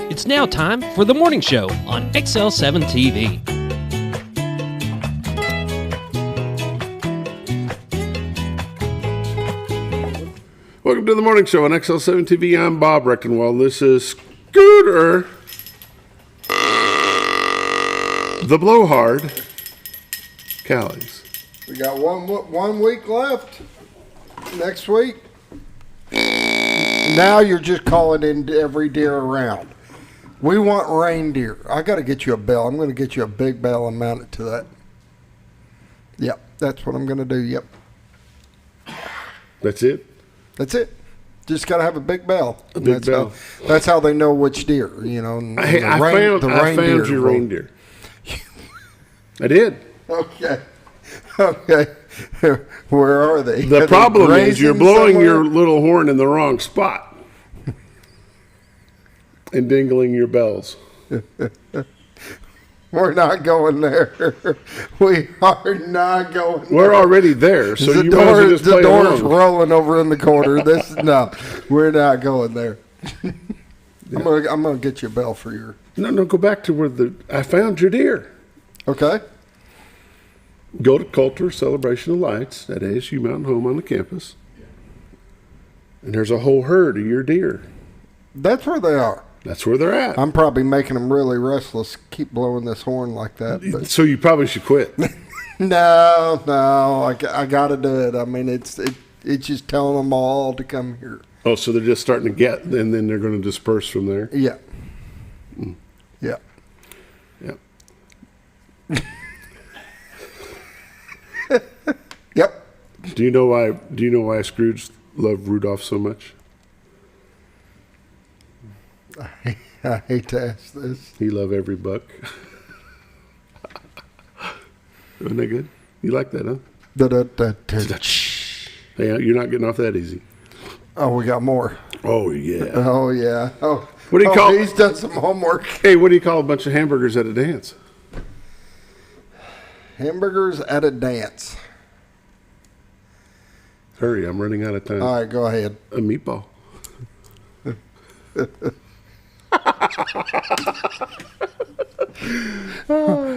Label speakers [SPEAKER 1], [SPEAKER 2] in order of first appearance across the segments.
[SPEAKER 1] It's now time for the morning show on XL7-TV.
[SPEAKER 2] Welcome to the morning show on XL7-TV. I'm Bob Reckenwald. This is Scooter, the Blowhard, Callies.
[SPEAKER 3] We got one week left. Next week. Now you're just calling in every deer around. We want reindeer. I got to get you a bell. I'm going to get you a big bell and mount it to that. Yep, that's what I'm going to do. Yep.
[SPEAKER 2] That's it?
[SPEAKER 3] That's it. Just got to have a big bell.
[SPEAKER 2] A big bell.
[SPEAKER 3] That's how they know which deer, you know.
[SPEAKER 2] I found your reindeer. I did.
[SPEAKER 3] Okay. Where are they?
[SPEAKER 2] The problem is you're blowing your little horn in the wrong spot and dingling your bells.
[SPEAKER 3] We're not going there. We are not going there.
[SPEAKER 2] We're already there, so you might as well just play
[SPEAKER 3] along. The door's
[SPEAKER 2] along.
[SPEAKER 3] rolling over in the corner. No, we're not going there. Yeah. I'm gonna get you a bell for your.
[SPEAKER 2] No, go back to where I found your deer.
[SPEAKER 3] Okay.
[SPEAKER 2] Go to Coulter Celebration of Lights at ASU Mountain Home on the campus, and there's a whole herd of your deer.
[SPEAKER 3] That's where they are.
[SPEAKER 2] That's where they're at.
[SPEAKER 3] I'm probably making them really restless. Keep blowing this horn like that. But.
[SPEAKER 2] So you probably should quit.
[SPEAKER 3] No, I got to do it. I mean, it's just telling them all to come here.
[SPEAKER 2] Oh, so they're just starting to get, and then they're going to disperse from there.
[SPEAKER 3] Yeah. Yeah.
[SPEAKER 2] Yeah.
[SPEAKER 3] Yep.
[SPEAKER 2] Do you know why Scrooge loved Rudolph so much?
[SPEAKER 3] I hate to ask this.
[SPEAKER 2] He loved every buck. Wasn't that good? You like that, huh? Hey, you're not getting off that easy.
[SPEAKER 3] Oh, we got more.
[SPEAKER 2] Oh, yeah.
[SPEAKER 3] Oh, yeah. Oh,
[SPEAKER 2] what do you call?
[SPEAKER 3] He's done some homework.
[SPEAKER 2] Hey, what do you call a bunch of hamburgers at a dance?
[SPEAKER 3] Hamburgers at a dance.
[SPEAKER 2] Hurry, I'm running out of time.
[SPEAKER 3] All right, go ahead.
[SPEAKER 2] A meatball.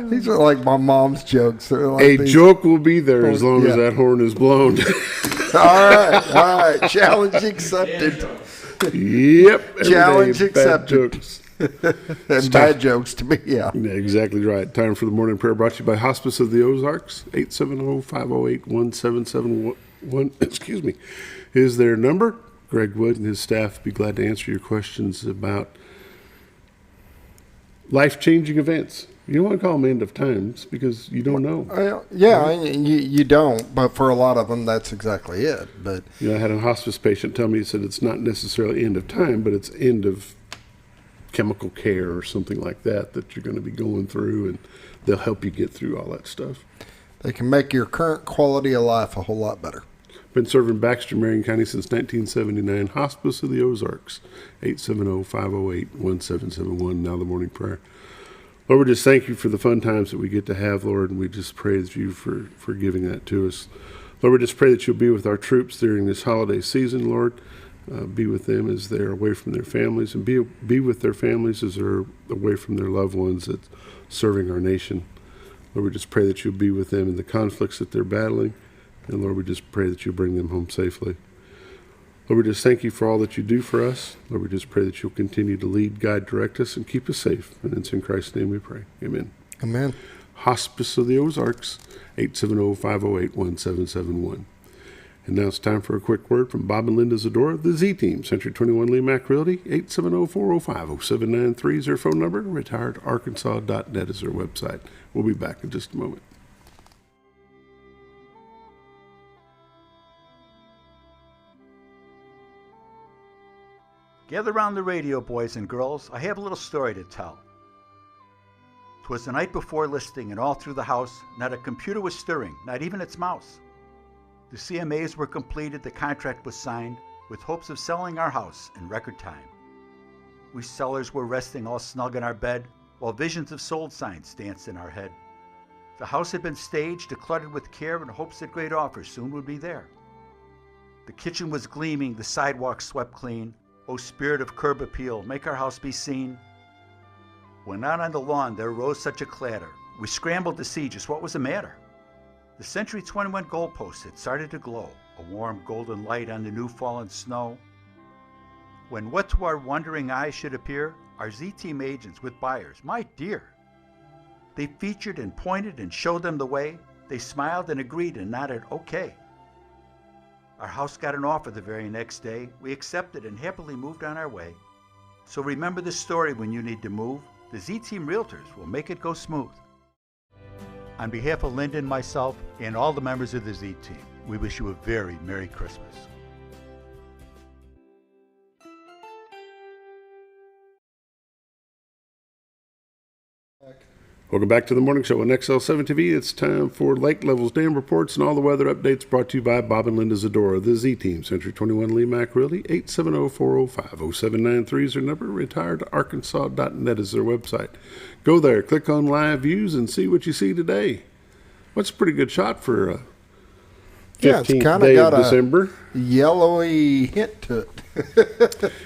[SPEAKER 3] These are like my mom's jokes.
[SPEAKER 2] Like a joke will be there as long as that horn is blown.
[SPEAKER 3] All right. Challenge accepted.
[SPEAKER 2] Yep.
[SPEAKER 3] Challenge accepted.
[SPEAKER 2] Jokes.
[SPEAKER 3] And bad jokes to me, yeah.
[SPEAKER 2] Exactly right. Time for the morning prayer brought to you by Hospice of the Ozarks. 870-508-1771. Excuse me. Is their number. Greg Wood and his staff be glad to answer your questions about life-changing events. You don't want to call them end of times because you don't know.
[SPEAKER 3] You don't, but for a lot of them, that's exactly it. But
[SPEAKER 2] I had a hospice patient tell me, he said it's not necessarily end of time, but it's end of chemical care or something like that you're going to be going through, and they'll help you get through all that stuff.
[SPEAKER 3] They can make your current quality of life a whole lot better.
[SPEAKER 2] Been serving Baxter, Marion County since 1979. Hospice of the Ozarks, 870-508-1771. Now the morning prayer. Lord, we just thank you for the fun times that we get to have, Lord, and we just praise you for giving that to us. Lord, we just pray that you'll be with our troops during this holiday season, Lord. Be with them as they're away from their families, and be with their families as they're away from their loved ones that's serving our nation. Lord, we just pray that you'll be with them in the conflicts that they're battling. And Lord, we just pray that you bring them home safely. Lord, we just thank you for all that you do for us. Lord, we just pray that you'll continue to lead, guide, direct us, and keep us safe. And it's in Christ's name we pray. Amen.
[SPEAKER 3] Amen.
[SPEAKER 2] Hospice of the Ozarks, 870-508-1771. And now it's time for a quick word from Bob and Linda Zdora, the Z-Team, Century 21 LeMac Realty, 870-405-0793 is their phone number. retiredarkansas.net is their website. We'll be back in just a moment.
[SPEAKER 4] Gather round the radio, boys and girls. I have a little story to tell. 'Twas the night before listing, and all through the house, not a computer was stirring, not even its mouse. The CMAs were completed, the contract was signed, with hopes of selling our house in record time. We sellers were resting all snug in our bed, while visions of sold signs danced in our head. The house had been staged, decluttered with care, in hopes that great offers soon would be there. The kitchen was gleaming, the sidewalk swept clean, O spirit of curb appeal, make our house be seen. When out on the lawn there rose such a clatter, we scrambled to see just what was the matter. The Century 21 goalpost had started to glow, a warm golden light on the new fallen snow. When what to our wondering eyes should appear, our Z-Team agents with buyers, my dear. They featured and pointed and showed them the way. They smiled and agreed and nodded okay. Our house got an offer the very next day. We accepted and happily moved on our way. So remember this story when you need to move. The Z-Team Realtors will make it go smooth. On behalf of Linda and myself and all the members of the Z-Team, we wish you a very Merry Christmas.
[SPEAKER 2] Welcome back to the morning show on XL7-TV. It's time for lake levels, dam reports, and all the weather updates brought to you by Bob and Linda Zdora, the Z-Team, Century 21 LeMac Realty. 870-405-0793 is their number. retiredarkansas.net is their website. Go there, click on live views, and see what you see today. What's a pretty good shot for 15th day of December?
[SPEAKER 3] Yellowy hint to it.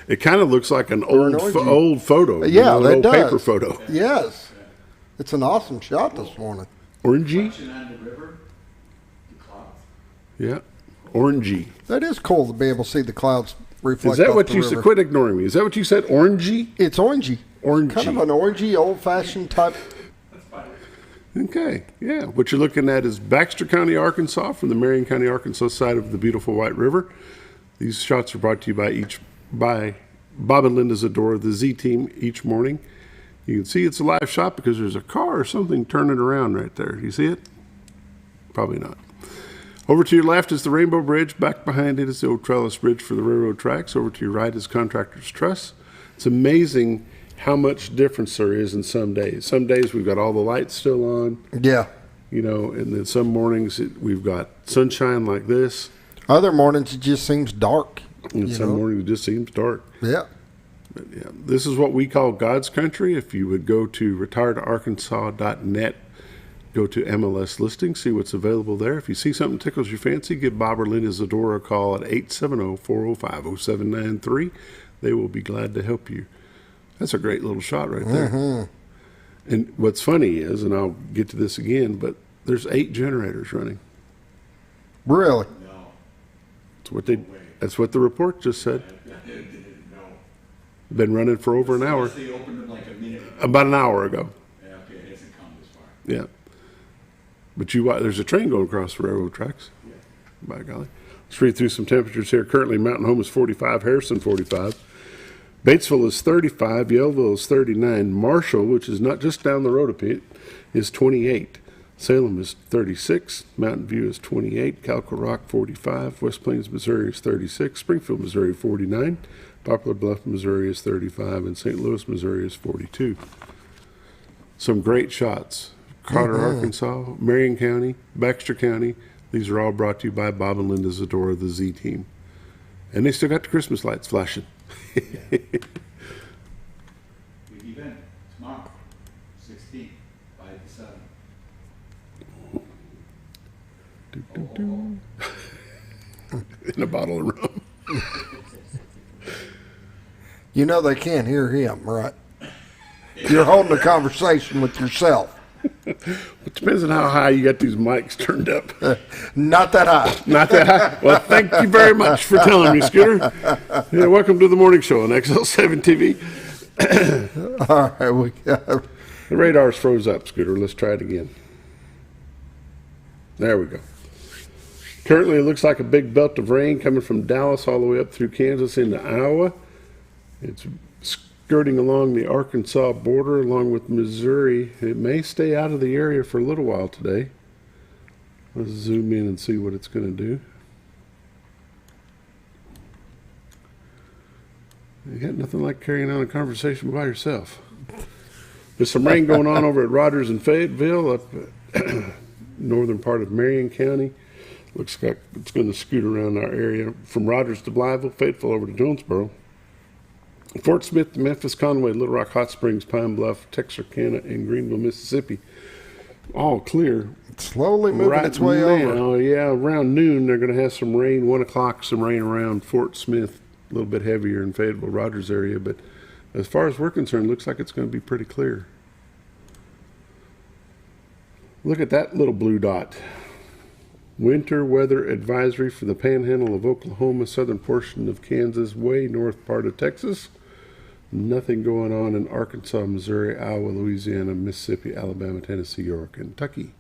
[SPEAKER 2] It kind of looks like an old photo.
[SPEAKER 3] Yeah,
[SPEAKER 2] an old paper photo.
[SPEAKER 3] Yes. It's an awesome shot this morning.
[SPEAKER 2] Orangey. Yeah, orangey.
[SPEAKER 3] That is cool to be able to see the clouds reflect.
[SPEAKER 2] Is that
[SPEAKER 3] off
[SPEAKER 2] what
[SPEAKER 3] the
[SPEAKER 2] you
[SPEAKER 3] river.
[SPEAKER 2] said? Quit ignoring me. Is that what you said? Orangey?
[SPEAKER 3] It's orangey.
[SPEAKER 2] Orangey.
[SPEAKER 3] Kind of an orangey, old-fashioned type.
[SPEAKER 2] Okay, yeah. What you're looking at is Baxter County, Arkansas, from the Marion County, Arkansas side of the beautiful White River. These shots are brought to you by Bob and Linda Zdora, the Z-Team, each morning. You can see it's a live shot because there's a car or something turning around right there. You see it? Probably not. Over to your left is the Rainbow Bridge. Back behind it is the old trellis bridge for the railroad tracks. Over to your right is Contractor's Truss. It's amazing how much difference there is in some days. Some days we've got all the lights still on.
[SPEAKER 3] Yeah.
[SPEAKER 2] You know, and then some mornings we've got sunshine like this.
[SPEAKER 3] Other mornings it just seems dark.
[SPEAKER 2] And some mornings it just seems dark.
[SPEAKER 3] Yeah.
[SPEAKER 2] But yeah, this is what we call God's country. If you would go to retiredarkansas.net, go to MLS listings, see what's available there. If you see something tickles your fancy, give Bob or Linda Zdora a call at 870-405-0793. They will be glad to help you. That's a great little shot right there. Mm-hmm. And what's funny is, and I'll get to this again, but there's 8 generators running.
[SPEAKER 3] Really?
[SPEAKER 5] No.
[SPEAKER 2] That's what the report just said. Been running for over an hour.
[SPEAKER 5] They opened them like a minute ago.
[SPEAKER 2] About an hour ago.
[SPEAKER 5] Yeah, okay, it hasn't come this far.
[SPEAKER 2] Yeah. But there's a train going across the railroad tracks. Yeah. By golly. Let's read through some temperatures here. Currently, Mountain Home is 45, Harrison 45. Batesville is 35, Yellville is 39. Marshall, which is not just down the road a bit, is 28. Salem is 36. Mountain View is 28. Calco Rock 45. West Plains, Missouri is 36. Springfield, Missouri 49. Poplar Bluff, Missouri is 35. And St. Louis, Missouri is 42. Some great shots. Carter, Arkansas, Marion County, Baxter County. These are all brought to you by Bob and Linda Zdora, the Z-Team. And they still got the Christmas lights flashing.
[SPEAKER 5] Big event tomorrow, 16th, 5 to 7.
[SPEAKER 2] In a bottle of rum.
[SPEAKER 3] You know they can't hear him, right? You're holding a conversation with yourself.
[SPEAKER 2] It depends on how high you got these mics turned up.
[SPEAKER 3] Not that high.
[SPEAKER 2] Not that high. Well, thank you very much for telling me, Scooter. Yeah, welcome to the morning show on XL7-TV.
[SPEAKER 3] All right.
[SPEAKER 2] The radar's froze up, Scooter. Let's try it again. There we go. Currently, it looks like a big belt of rain coming from Dallas all the way up through Kansas into Iowa. It's skirting along the Arkansas border along with Missouri. It may stay out of the area for a little while today. Let's zoom in and see what it's going to do. You got nothing like carrying on a conversation by yourself. There's some rain going on over at Rogers and Fayetteville, up northern part of Marion County. Looks like it's going to scoot around our area from Rogers to Blytheville, Fayetteville over to Jonesboro. Fort Smith to Memphis, Conway, Little Rock, Hot Springs, Pine Bluff, Texarkana, and Greenville, Mississippi. All clear.
[SPEAKER 3] It's slowly moving its way over.
[SPEAKER 2] Oh, yeah, around noon they're going to have some rain. 1 o'clock, some rain around Fort Smith, a little bit heavier in Fayetteville, Rogers area, but as far as we're concerned, looks like it's going to be pretty clear. Look at that little blue dot. Winter weather advisory for the panhandle of Oklahoma, southern portion of Kansas, way north part of Texas. Nothing going on in Arkansas, Missouri, Iowa, Louisiana, Mississippi, Alabama, Tennessee, or Kentucky.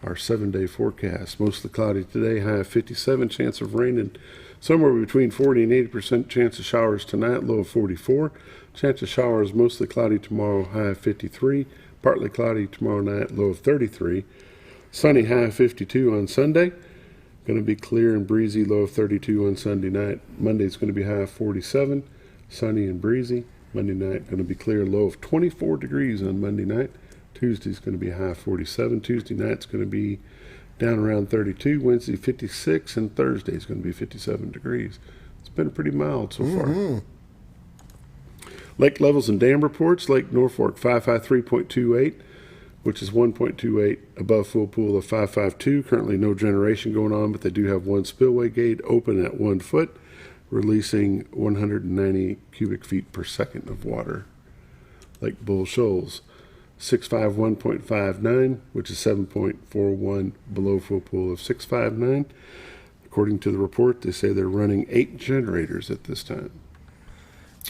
[SPEAKER 2] Our 7-day forecast, mostly cloudy today, high of 57, chance of rain, and somewhere between 40 and 80% chance of showers tonight, low of 44. Chance of showers mostly cloudy tomorrow, high of 53. Partly cloudy tomorrow night, low of 33. Sunny, high of 52 on Sunday. Going to be clear and breezy, low of 32 on Sunday night. Monday's going to be high of 47. Sunny and breezy. Monday night going to be clear, low of 24 degrees on Monday night. Tuesday's going to be high of 47. Tuesday night's going to be down around 32. Wednesday 56, and Thursday's going to be 57 degrees. It's been pretty mild so far. Lake levels and dam reports. Lake Norfolk 553.28, which is 1.28 above full pool of 552. Currently no generation going on, but they do have one spillway gate open at 1 foot, releasing 190 cubic feet per second of water. Lake Bull Shoals 651.59, which is 7.41 below full pool of 659. According to the report, they say they're running 8 generators at this time.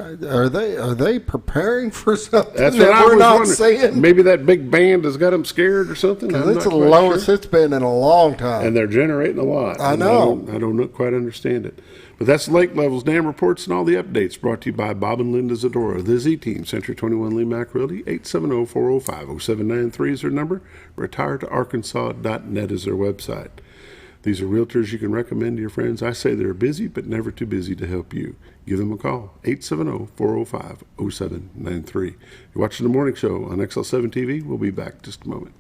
[SPEAKER 3] Are they preparing for something
[SPEAKER 2] That's
[SPEAKER 3] that
[SPEAKER 2] what I
[SPEAKER 3] we're
[SPEAKER 2] was
[SPEAKER 3] not
[SPEAKER 2] wondering.
[SPEAKER 3] seeing?
[SPEAKER 2] Maybe that big band has got them scared or something.
[SPEAKER 3] Because
[SPEAKER 2] I'm
[SPEAKER 3] it's
[SPEAKER 2] not
[SPEAKER 3] the
[SPEAKER 2] quite
[SPEAKER 3] lowest
[SPEAKER 2] sure.
[SPEAKER 3] it's been in a long time.
[SPEAKER 2] And they're generating a lot.
[SPEAKER 3] I
[SPEAKER 2] And
[SPEAKER 3] know.
[SPEAKER 2] I don't quite understand it. But that's lake levels, dam reports, and all the updates brought to you by Bob and Linda Zdora, the Z-Team, Century 21 LeMac Realty. 870-405-0793 is their number. Retiredtoarkansas.net is their website. These are realtors you can recommend to your friends. I say they're busy, but never too busy to help you. Give them a call, 870-405-0793. You're watching The Morning Show on XL7-TV. We'll be back in just a moment.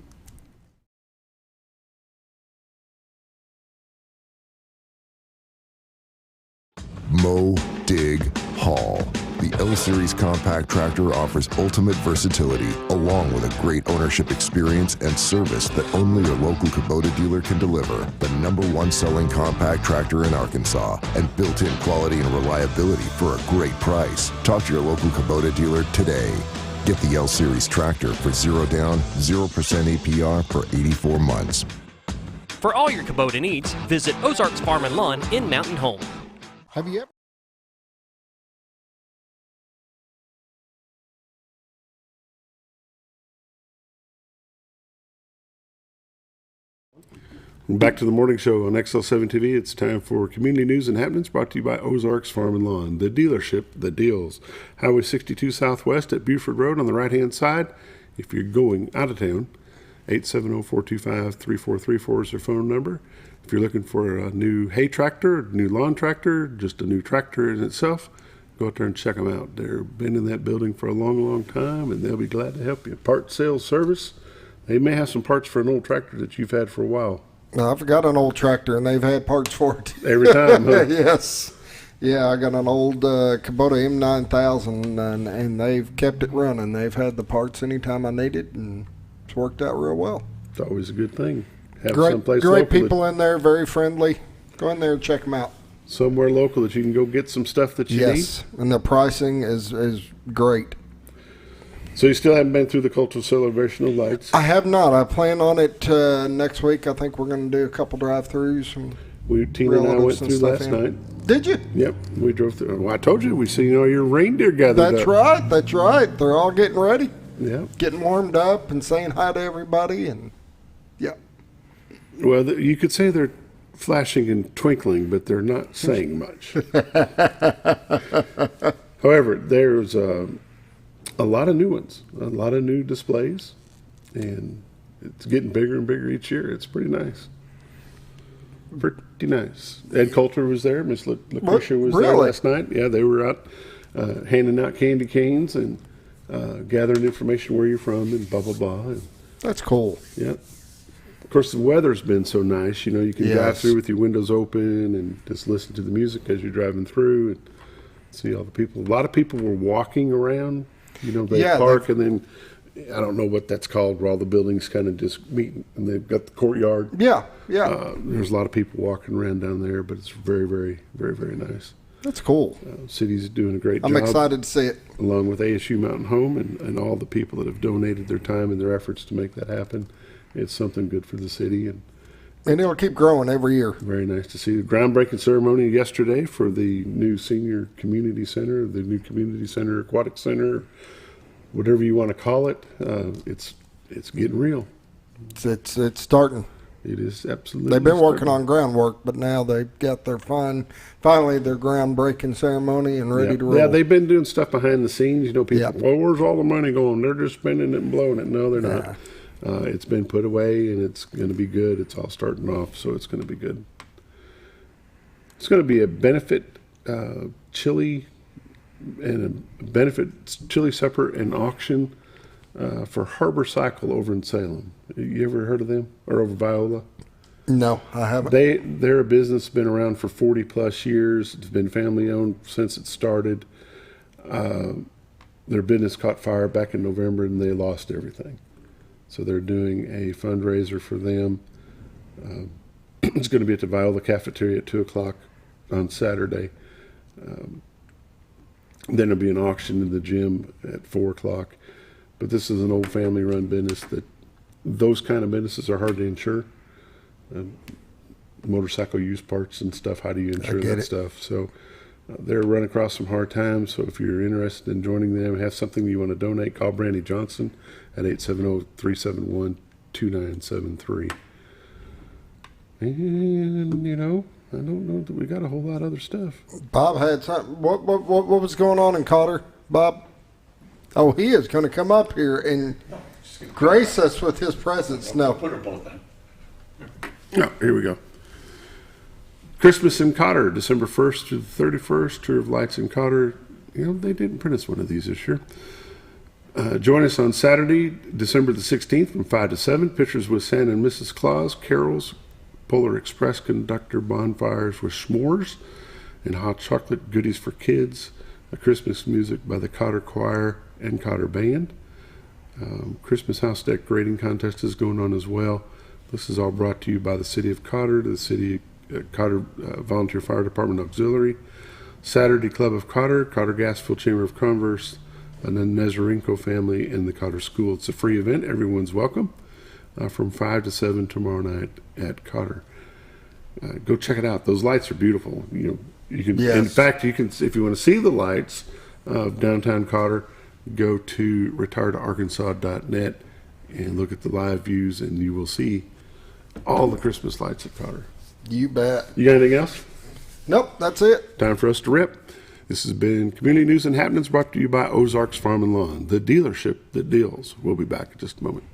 [SPEAKER 6] Mow, dig, haul. The L-Series compact tractor offers ultimate versatility, along with a great ownership experience and service that only your local Kubota dealer can deliver. The #1 selling compact tractor in Arkansas, and built-in quality and reliability for a great price. Talk to your local Kubota dealer today. Get the L-Series tractor for 0 down, 0% APR for 84 months.
[SPEAKER 1] For all your Kubota needs, visit Ozarks Farm and Lawn in Mountain Home.
[SPEAKER 3] Have you ever?
[SPEAKER 2] Back to the morning show on XL7-TV. It's time for community news and happenings brought to you by Ozarks Farm and Lawn, the dealership that deals. Highway 62 Southwest at Buford Road on the right-hand side. If you're going out of town, 870-425-3434 is their phone number. If you're looking for a new hay tractor, a new lawn tractor, just a new tractor in itself, go out there and check them out. They've been in that building for a long, long time, and they'll be glad to help you. Parts sales service. They may have some parts for an old tractor that you've had for a while.
[SPEAKER 3] No, I've got an old tractor, and they've had parts for it.
[SPEAKER 2] Every time, huh?
[SPEAKER 3] Yes. Yeah, I got an old Kubota M9000, and they've kept it running. They've had the parts anytime I need it, and it's worked out real well.
[SPEAKER 2] It's always a good thing. Have
[SPEAKER 3] Great people in there, very friendly. Go in there and check them out.
[SPEAKER 2] Somewhere local that you can go get some stuff that you need.
[SPEAKER 3] Yes, and the pricing is great.
[SPEAKER 2] So you still haven't been through the cultural celebration of lights?
[SPEAKER 3] I have not. I plan on it next week. I think we're going to do a couple drive-throughs.
[SPEAKER 2] Tina and I went through last night.
[SPEAKER 3] Did you?
[SPEAKER 2] Yep, we drove through. Well, I told you, we seen all your reindeer gathered
[SPEAKER 3] That's
[SPEAKER 2] up.
[SPEAKER 3] right. That's right. They're all getting ready,
[SPEAKER 2] Yeah.
[SPEAKER 3] getting warmed up, and saying hi to everybody. And yeah,
[SPEAKER 2] Well, you could say they're flashing and twinkling, but they're not saying much. However, there's a lot of new ones, a lot of new displays, and it's getting bigger and bigger each year. It's pretty nice. Pretty nice. Ed Coulter was there. Miss Lucretia was there
[SPEAKER 3] Really?
[SPEAKER 2] last night. Yeah, they were out handing out candy canes and gathering information where you're from and blah, blah, blah. And,
[SPEAKER 3] that's cool.
[SPEAKER 2] yeah. Of course, the weather's been so nice. You know, you can drive
[SPEAKER 3] Yes.
[SPEAKER 2] through with your windows open and just listen to the music as you're driving through and see all the people. A lot of people were walking around. You know, they
[SPEAKER 3] Yeah,
[SPEAKER 2] park and then, I don't know what that's called, where all the buildings kind of just meet and they've got the courtyard.
[SPEAKER 3] Yeah, yeah.
[SPEAKER 2] There's a lot of people walking around down there, but it's very, very, very, very nice.
[SPEAKER 3] That's cool.
[SPEAKER 2] City's doing a great job.
[SPEAKER 3] I'm excited to see it.
[SPEAKER 2] Along with ASU Mountain Home and all the people that have donated their time and their efforts to make that happen. It's something good for the city, and
[SPEAKER 3] it'll keep growing every year.
[SPEAKER 2] very nice to see the groundbreaking ceremony yesterday for the new senior community center, the new community center, aquatic center, whatever you want to call it. It's getting real.
[SPEAKER 3] It's starting.
[SPEAKER 2] It is absolutely.
[SPEAKER 3] They've been working
[SPEAKER 2] starting.
[SPEAKER 3] on groundwork, but now they've got their finally their groundbreaking ceremony and ready to roll.
[SPEAKER 2] Yeah, they've been doing stuff behind the scenes. You know, people,
[SPEAKER 3] Yep.
[SPEAKER 2] well, where's all the money going? They're just spending it and blowing it. No, they're not. It's been put away, and it's going to be good. It's all starting off, so it's going to be good. It's going to be a benefit chili and a benefit chili supper and auction for Harbor Cycle over in Salem. You ever heard of them? Or over Viola?
[SPEAKER 3] No, I haven't.
[SPEAKER 2] They're a business been around for 40 plus years. It's been family owned since it started. Their business caught fire back in November and they lost everything. So they're doing a fundraiser for them. It's going to be at the Viola Cafeteria at 2 o'clock on Saturday. Then there'll be an auction in the gym at 4 o'clock. But this is an old family run business that those kind of businesses are hard to insure. Motorcycle used parts and stuff, how do you insure that stuff? So they're running across some hard times. So if you're interested in joining them, have something you want to donate, call Brandy Johnson at 870-371-2973. And, you know, I don't know that we got a whole lot of other stuff.
[SPEAKER 3] Bob had something. What was going on in Cotter, Bob? Oh, he is going to come up here and grace us with his presence. No.
[SPEAKER 5] Put her both in.
[SPEAKER 2] Oh, here we go. Christmas in Cotter, December 1st to the 31st, Tour of Lights in Cotter. You know, they didn't print us one of these this year. Join us on Saturday, December the 16th from 5 to 7. Pictures with Santa and Mrs. Claus, carols, Polar Express conductor bonfires with s'mores, and hot chocolate goodies for kids. Christmas music by the Cotter Choir and Cotter Band. Christmas house decorating contest is going on as well. This is all brought to you by the City of Cotter, the City Cotter Volunteer Fire Department Auxiliary, Saturday Club of Cotter, Cotter Gasfield Chamber of Commerce, and the Nezarenko family and the Cotter School. It's a free event. Everyone's welcome from 5 to 7 tomorrow night at Cotter. Go check it out. Those lights are beautiful. You know, you can.
[SPEAKER 3] Yes.
[SPEAKER 2] In fact, you can. If you want to see the lights of downtown Cotter, go to retiredarkansas.net and look at the live views, and you will see all the Christmas lights at Cotter.
[SPEAKER 3] You bet.
[SPEAKER 2] You got anything else?
[SPEAKER 3] Nope, that's it.
[SPEAKER 2] Time for us to rip. This has been Community News and Happenings brought to you by Ozarks Farm and Lawn, the dealership that deals. We'll be back in just a moment.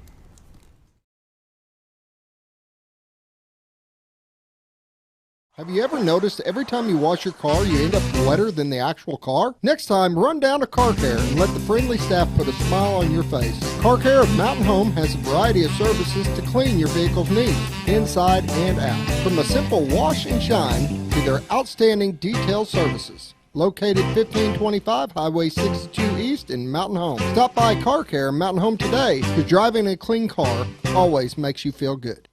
[SPEAKER 3] Have you ever noticed every time you wash your car, you end up wetter than the actual car? Next time, run down to Car Care and let the friendly staff put a smile on your face. Car Care of Mountain Home has a variety of services to clean your vehicle's needs, inside and out. From a simple wash and shine to their outstanding detail services. Located 1525 Highway 62 East in Mountain Home. Stop by Car Care Mountain Home today, because driving a clean car always makes you feel good.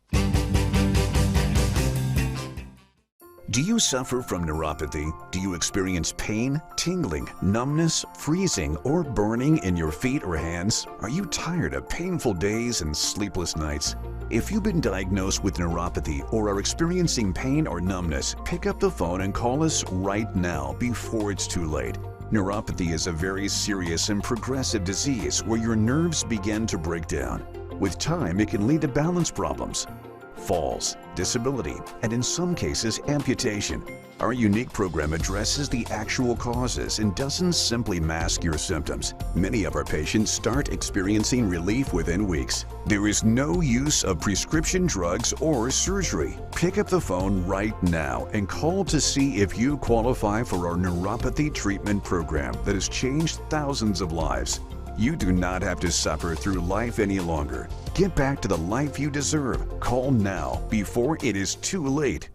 [SPEAKER 7] Do you suffer from neuropathy? Do you experience pain, tingling, numbness, freezing, or burning in your feet or hands? Are you tired of painful days and sleepless nights? If you've been diagnosed with neuropathy or are experiencing pain or numbness, pick up the phone and call us right now before it's too late. Neuropathy is a very serious and progressive disease where your nerves begin to break down. With time, it can lead to balance problems, falls, disability, and in some cases, amputation. Our unique program addresses the actual causes and doesn't simply mask your symptoms. Many of our patients start experiencing relief within weeks. There is no use of prescription drugs or surgery. Pick up the phone right now and call to see if you qualify for our neuropathy treatment program that has changed thousands of lives. You do not have to suffer through life any longer. Get back to the life you deserve. Call now before it is too late.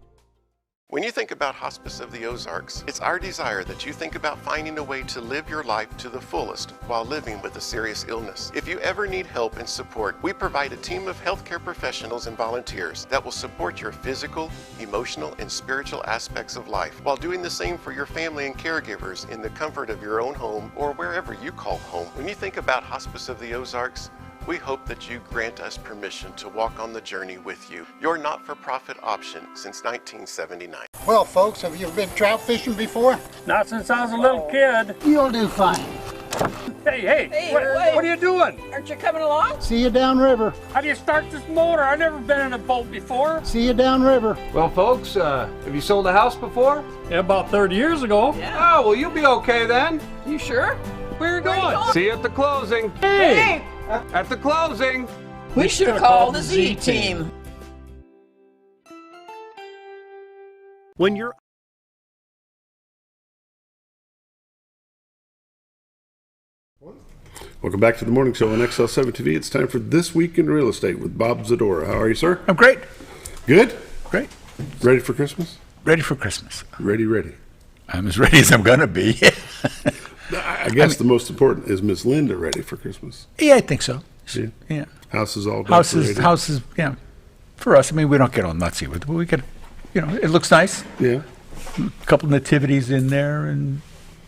[SPEAKER 8] When you think about Hospice of the Ozarks, it's our desire that you think about finding a way to live your life to the fullest while living with a serious illness. If you ever need help and support, we provide a team of healthcare professionals and volunteers that will support your physical, emotional, and spiritual aspects of life while doing the same for your family and caregivers in the comfort of your own home or wherever you call home. When you think about Hospice of the Ozarks, we hope that you grant us permission to walk on the journey with you. Your not-for-profit option since 1979.
[SPEAKER 9] Well, folks, have you been trout fishing before?
[SPEAKER 10] Not since I was a little kid.
[SPEAKER 9] You'll do fine.
[SPEAKER 10] Hey, what are you doing?
[SPEAKER 11] Aren't you coming along?
[SPEAKER 9] See you downriver.
[SPEAKER 10] How do you start this motor? I've never been in a boat before.
[SPEAKER 9] See you downriver.
[SPEAKER 12] Well, folks, have you sold a house before?
[SPEAKER 10] Yeah, about 30 years ago.
[SPEAKER 11] Yeah.
[SPEAKER 12] Oh, well, you'll be okay then.
[SPEAKER 11] You sure?
[SPEAKER 10] Where are you going?
[SPEAKER 12] See you at the closing.
[SPEAKER 11] Hey!
[SPEAKER 12] At the closing.
[SPEAKER 11] We should have called the Z-Team.
[SPEAKER 1] When you're
[SPEAKER 2] Welcome back to the morning show on XL7-TV. It's time for This Week in Real Estate with Bob Zdora. How are you, sir?
[SPEAKER 13] I'm great.
[SPEAKER 2] Good?
[SPEAKER 13] Great.
[SPEAKER 2] Ready for Christmas?
[SPEAKER 13] Ready for Christmas.
[SPEAKER 2] Ready.
[SPEAKER 13] I'm as ready as I'm going to be.
[SPEAKER 2] I guess the most important is Miss Linda ready for Christmas.
[SPEAKER 13] Yeah, I think so.
[SPEAKER 2] Yeah. House is all decorated.
[SPEAKER 13] Houses, yeah. For us, I mean, we don't get all nutsy with it, but we get, it looks nice.
[SPEAKER 2] Yeah.
[SPEAKER 13] A couple nativities in there and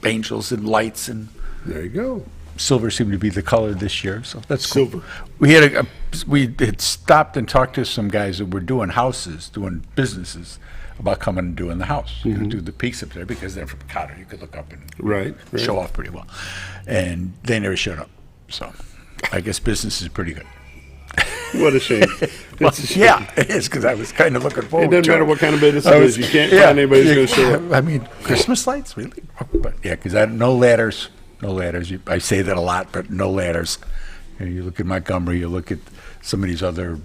[SPEAKER 13] angels and lights and.
[SPEAKER 2] There you go.
[SPEAKER 13] Silver seemed to be the color this year, so that's
[SPEAKER 2] silver.
[SPEAKER 13] Cool. We had stopped and talked to some guys that were doing houses, doing businesses, about coming and doing the house. You know, do the peaks up there because they're from Cotter. You could look up and
[SPEAKER 2] right.
[SPEAKER 13] show off pretty well. And they never showed up. So I guess business is pretty good.
[SPEAKER 2] What a shame.
[SPEAKER 13] Well, yeah, it is, because I was kind of looking forward to it.
[SPEAKER 2] It doesn't matter what kind of business it is. You can't find anybody who's going to show up.
[SPEAKER 13] I mean, Christmas lights, really? But yeah, because no ladders. No ladders. I say that a lot, but no ladders. You look at Montgomery, you look at some of these other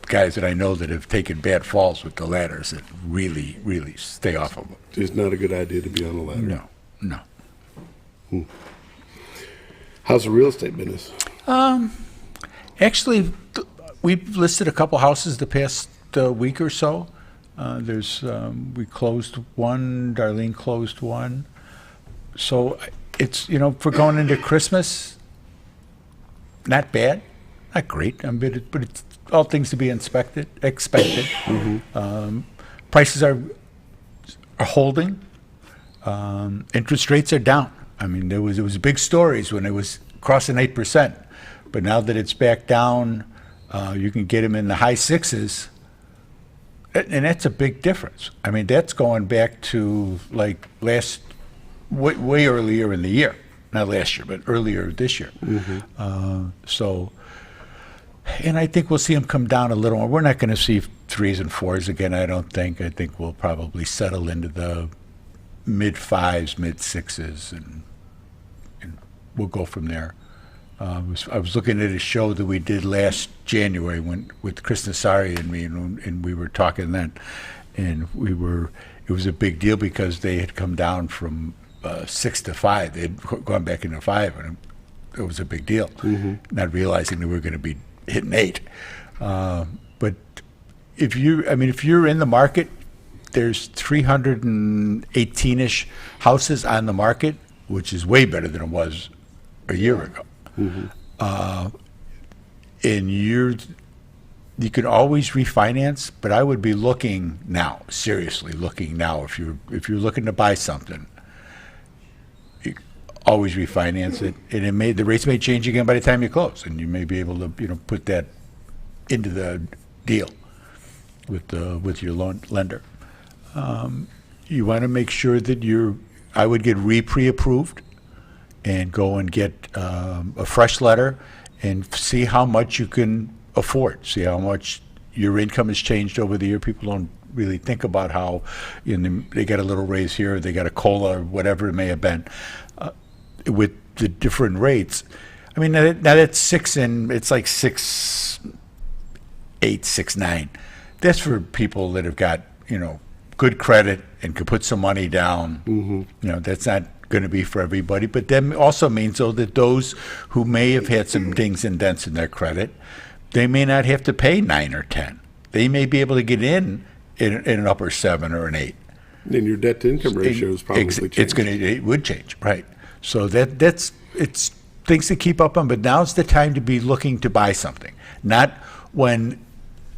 [SPEAKER 13] guys that I know that have taken bad falls with the ladders that really, really stay off of them.
[SPEAKER 2] It's not a good idea to be on a ladder.
[SPEAKER 13] No.
[SPEAKER 2] How's the real estate business?
[SPEAKER 13] Actually, we've listed a couple houses the past week or so. We closed one. Darlene closed one. So it's, for going into Christmas, not bad, not great, but it's all things to be expected. Prices are holding. Interest rates are down. I mean, there was big stories when it was crossing 8%, but now that it's back down, you can get them in the high sixes, and that's a big difference. I mean, that's going back to like way earlier in the year, not last year, but earlier this year. And I think we'll see them come down a little more. We're not going to see 3s and 4s again, I don't think. I think we'll probably settle into the mid-5s, mid-6s, and we'll go from there. I was looking at a show that we did last January with Chris Nassari and me, and we were talking then, and it was a big deal because they had come down from 6 to 5. They had gone back into 5, and it was a big deal, not realizing that we were going to be hitting 8. But if you're in the market, there's 318-ish houses on the market, which is way better than it was a year ago. And you can always refinance, but I would be looking now, seriously looking now. If you're looking to buy something, you always refinance it, and the rates may change again by the time you close, and you may be able to put that into the deal with your lender. You want to make sure that I would get pre-approved and go and get a fresh letter and see how much you can afford, see how much your income has changed over the year. People don't really think about how they got a little raise here, they got a COLA, or whatever it may have been. With the different rates, I mean, now that's 6 and it's like 6.8, 6.9. That's for people that have got, good credit and could put some money down. That's not going to be for everybody, but that also means though that those who may have had some dings and dents in their credit, they may not have to pay 9 or 10. They may be able to get in in an upper 7 or an 8.
[SPEAKER 2] And your debt to income ratio is probably changed.
[SPEAKER 13] It would change, right? So it's things to keep up on, but now's the time to be looking to buy something, not when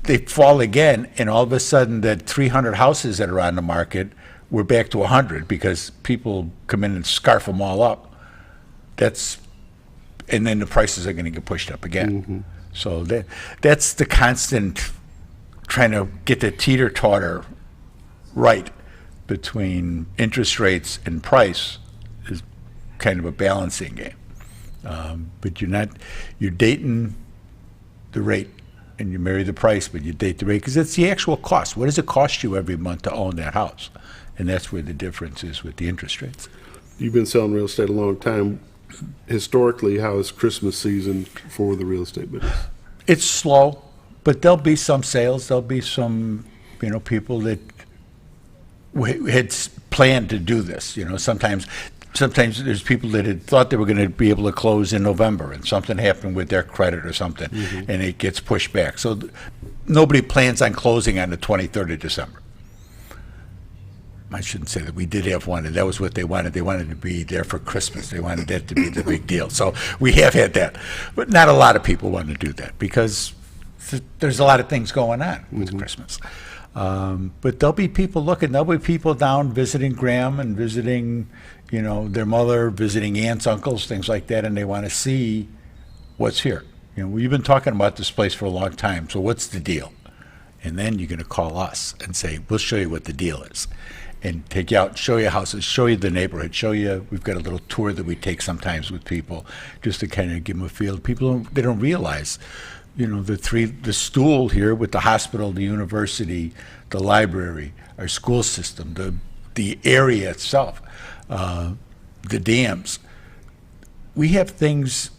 [SPEAKER 13] they fall again and all of a sudden that 300 houses that are on the market, we're back to 100 because people come in and scarf them all up. And then the prices are going to get pushed up again.
[SPEAKER 2] Mm-hmm.
[SPEAKER 13] So that's the constant trying to get the teeter-totter right between interest rates and price is kind of a balancing game. But you're dating the rate and you marry the price, but you date the rate because it's the actual cost. What does it cost you every month to own that house? And that's where the difference is with the interest rates.
[SPEAKER 2] You've been selling real estate a long time. Historically, how is Christmas season for the real estate business?
[SPEAKER 13] It's slow, but there'll be some sales. There'll be some, people that had planned to do this. Sometimes there's people that had thought they were going to be able to close in November, and something happened with their credit or something, and it gets pushed back. So nobody plans on closing on the 23rd of December. I shouldn't say that. We did have one, and that was what they wanted. They wanted to be there for Christmas. They wanted that to be the big deal. So we have had that. But not a lot of people want to do that because there's a lot of things going on with Christmas. But there'll be people looking. There'll be people down visiting Graham and visiting, their mother, visiting aunts, uncles, things like that, and they want to see what's here. We've been talking about this place for a long time, so what's the deal? And then you're going to call us and say, we'll show you what the deal is. And take you out, show you houses, show you the neighborhood, we've got a little tour that we take sometimes with people just to kind of give them a feel. People, they don't realize, the stool here with the hospital, the university, the library, our school system, the area itself, the dams. We have things,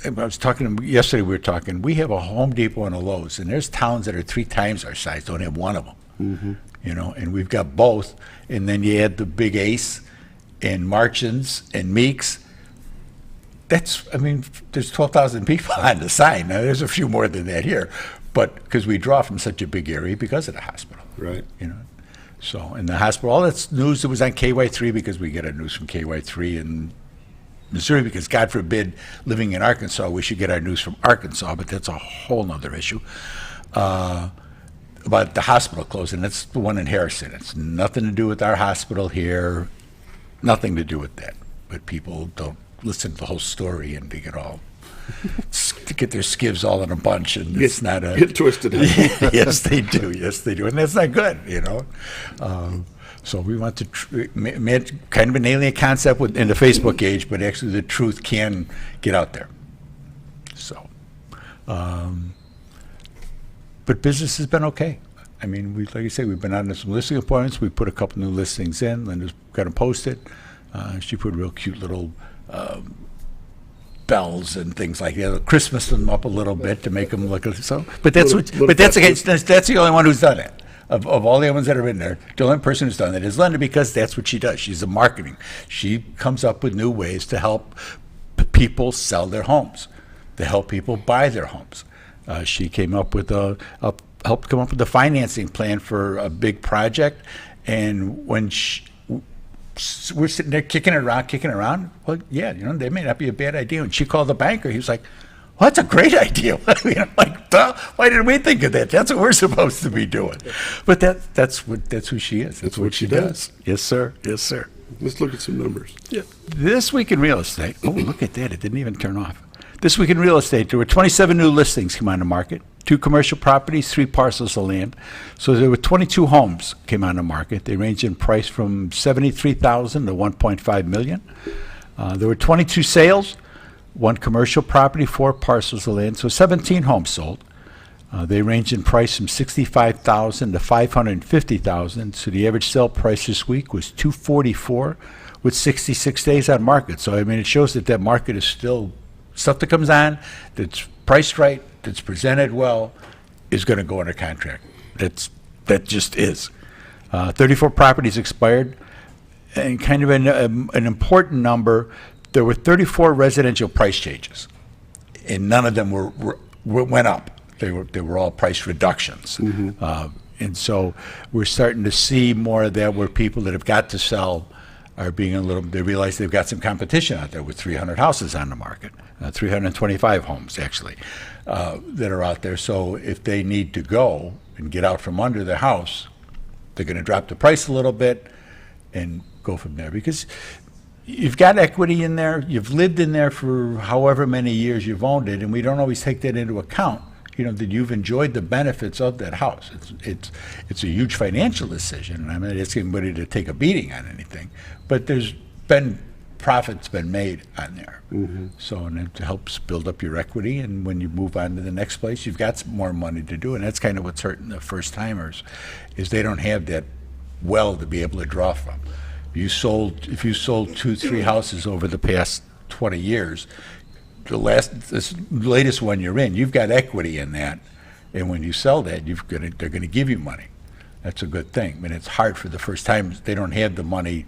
[SPEAKER 13] I was talking, yesterday we were talking, we have a Home Depot and a Lowe's, and there's towns that are 3 times our size, don't have one of them. Mm-hmm. And we've got both, and then you add the Big Ace and Marchins and Meeks. There's 12,000 people on the sign. Now, there's a few more than that here, but because we draw from such a big area because of the hospital.
[SPEAKER 2] Right.
[SPEAKER 13] So, in the hospital, all that's news that was on KY3 because we get our news from KY3 in Missouri because, God forbid, living in Arkansas, we should get our news from Arkansas, but that's a whole nother issue. About the hospital closing. That's the one in Harrison. It's nothing to do with our hospital here, nothing to do with that. But people don't listen to the whole story and they get their skivs all in a bunch, and it's not a...
[SPEAKER 2] Get twisted.
[SPEAKER 13] Yes, they do. And that's not good, So we want to kind of an alien concept in the Facebook age, but actually the truth can get out there. So... But business has been okay. Like I say, we've been on some listing appointments. We put a couple new listings in. Linda's got them posted. She put real cute little bells and things like that. Christmas them up a little bit to make them look so. But that's that's the only one who's done it. Of all the other ones that are in there, the only person who's done it is Linda because that's what she does. She's a marketing. She comes up with new ways to help people sell their homes, to help people buy their homes. She came up with helped come up with a financing plan for a big project, and when we're sitting there kicking it around, well, yeah, they may not be a bad idea. When she called the banker, he was like, well, that's a great idea. Duh, why didn't we think of that? That's what we're supposed to be doing. But that's who she is. That's what she does. Yes, sir.
[SPEAKER 2] Let's look at some numbers.
[SPEAKER 13] Yeah. This week in real estate, look at that. It didn't even turn off. This week in real estate, there were 27 new listings came on the market, 2 commercial properties, 3 parcels of land. So there were 22 homes came on the market. They range in price from $73,000 to $1.5 million. There were 22 sales, 1 commercial property, 4 parcels of land. So 17 homes sold. They range in price from $65,000 to $550,000. So the average sale price this week was $244,000 with 66 days on market. So it shows that market is still. Stuff that comes on that's priced right, that's presented well, is going to go under contract. That just is. 34 properties expired, and kind of an important number. There were 34 residential price changes, and none of them went up. They were all price reductions. Mm-hmm. And so we're starting to see more of that where people that have got to sell are being they realize they've got some competition out there with 300 houses on the market, 325 homes actually, that are out there. So if they need to go and get out from under the house, they're going to drop the price a little bit and go from there, because you've got equity in there, you've lived in there for however many years you've owned it, and we don't always take that into account. That you've enjoyed the benefits of that house. It's a huge financial decision. I'm not asking anybody to take a beating on anything, but there's been profits been made on there.
[SPEAKER 2] Mm-hmm.
[SPEAKER 13] So, and it helps build up your equity, and when you move on to the next place, you've got some more money to do, and that's kind of what's hurting the first timers, is they don't have that well to be able to draw from. If you sold 2-3 houses over the past 20 years, this latest one you're in, you've got equity in that, and when you sell that, they're going to give you money. That's a good thing. I mean, it's hard for the first time; they don't have the money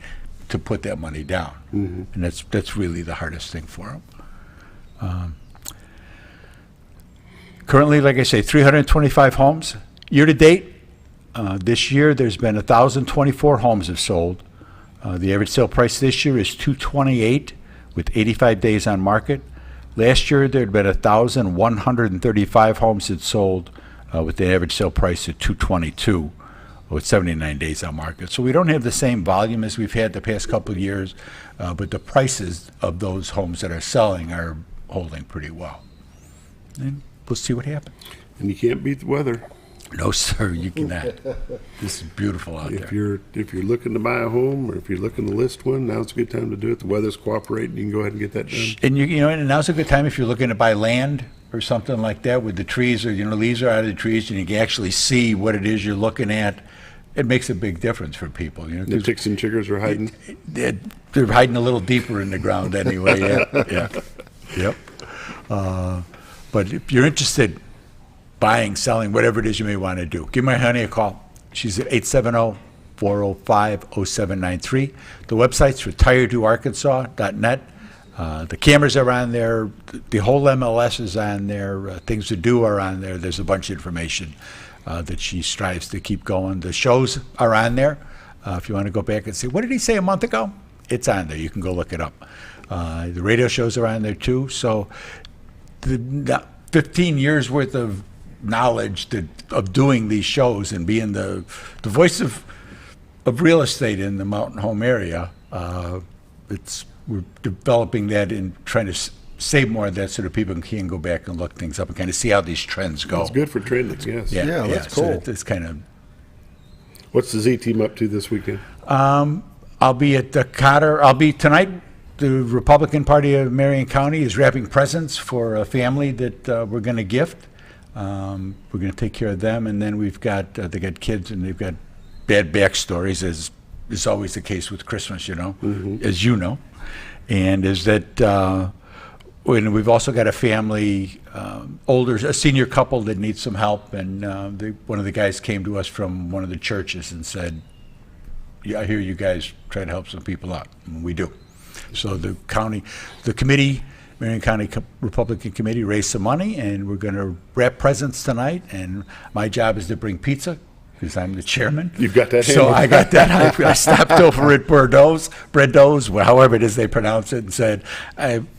[SPEAKER 13] to put that money down, and that's really the hardest thing for them. Currently, like I say, 325 homes year to date. This year, there's been 1,024 homes have sold. The average sale price this year is $228, with 85 days on market. Last year, there had been 1,135 homes that sold with the average sale price at $222 with 79 days on market. So we don't have the same volume as we've had the past couple of years, but the prices of those homes that are selling are holding pretty well. And we'll see what happens.
[SPEAKER 2] And you can't beat the weather.
[SPEAKER 13] No, sir, you cannot. This is beautiful out there.
[SPEAKER 2] If you're looking to buy a home, or if you're looking to list one, now's a good time to do it. The weather's cooperating. You can go ahead and get that done.
[SPEAKER 13] And and now's a good time if you're looking to buy land or something like that, with the trees, or leaves are out of the trees, and you can actually see what it is you're looking at. It makes a big difference for people.
[SPEAKER 2] The ticks and chiggers are hiding.
[SPEAKER 13] They're hiding a little deeper in the ground anyway. Yep. But if you're interested, buying, selling, whatever it is you may want to do, give my honey a call. She's at 870-405-0793. The website's retiredtoarkansas.net. The cameras are on there. The whole MLS is on there. Things to do are on there. There's a bunch of information that she strives to keep going. The shows are on there. If you want to go back and see, what did he say a month ago? It's on there. You can go look it up. The radio shows are on there too. So the 15 years worth of knowledge of doing these shows and being the voice of real estate in the mountain home area, we're developing that and trying to save more of that so that people can go back and look things up and kind of see how these trends go.
[SPEAKER 2] It's good for trending, yes.
[SPEAKER 13] Yeah,
[SPEAKER 3] that's cool.
[SPEAKER 13] So it's kind of.
[SPEAKER 2] What's the Z team up to this weekend?
[SPEAKER 13] I'll be at the Cotter. I'll be tonight. The Republican Party of Marion County is wrapping presents for a family that we're going to gift. We're going to take care of them, and then we've got they got kids, and they've got bad backstories, as is always the case with Christmas, as you know, and is that when we've also got a family, a senior couple that needs some help, and one of the guys came to us from one of the churches and said, "Yeah, I hear you guys try to help some people out," and we do. So the committee. Marion County Republican Committee raised some money, and we're going to wrap presents tonight, and my job is to bring pizza because I'm the chairman.
[SPEAKER 2] You've got that
[SPEAKER 13] So I got that. I stopped over at Bredo's, however it is they pronounce it, and said,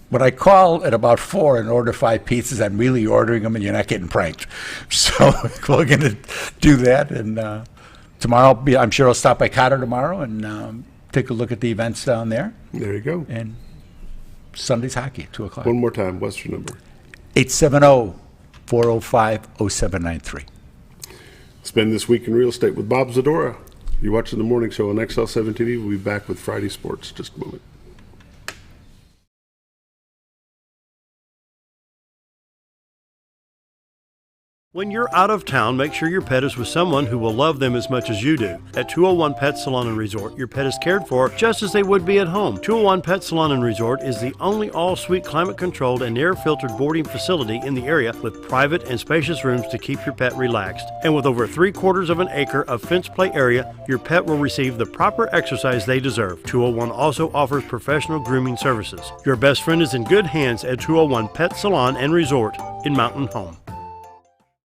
[SPEAKER 13] when I call at about 4 and order 5 pizzas, I'm really ordering them, and you're not getting pranked. So we're going to do that, and tomorrow I'm sure I'll stop by Cotter tomorrow and take a look at the events down there.
[SPEAKER 2] There you go.
[SPEAKER 13] And Sunday's hockey at 2 o'clock.
[SPEAKER 2] One more time. What's your number?
[SPEAKER 13] 870-405-0793.
[SPEAKER 2] Spend this week in real estate with Bob Zdora. You're watching the morning show on XL7-TV. We'll be back with Friday Sports in just a moment.
[SPEAKER 14] When you're out of town, make sure your pet is with someone who will love them as much as you do. At 201 Pet Salon and Resort, your pet is cared for just as they would be at home. 201 Pet Salon and Resort is the only all-suite climate-controlled and air-filtered boarding facility in the area with private and spacious rooms to keep your pet relaxed. And with over 3/4 of an acre of fenced play area, your pet will receive the proper exercise they deserve. 201 also offers professional grooming services. Your best friend is in good hands at 201 Pet Salon and Resort in Mountain Home.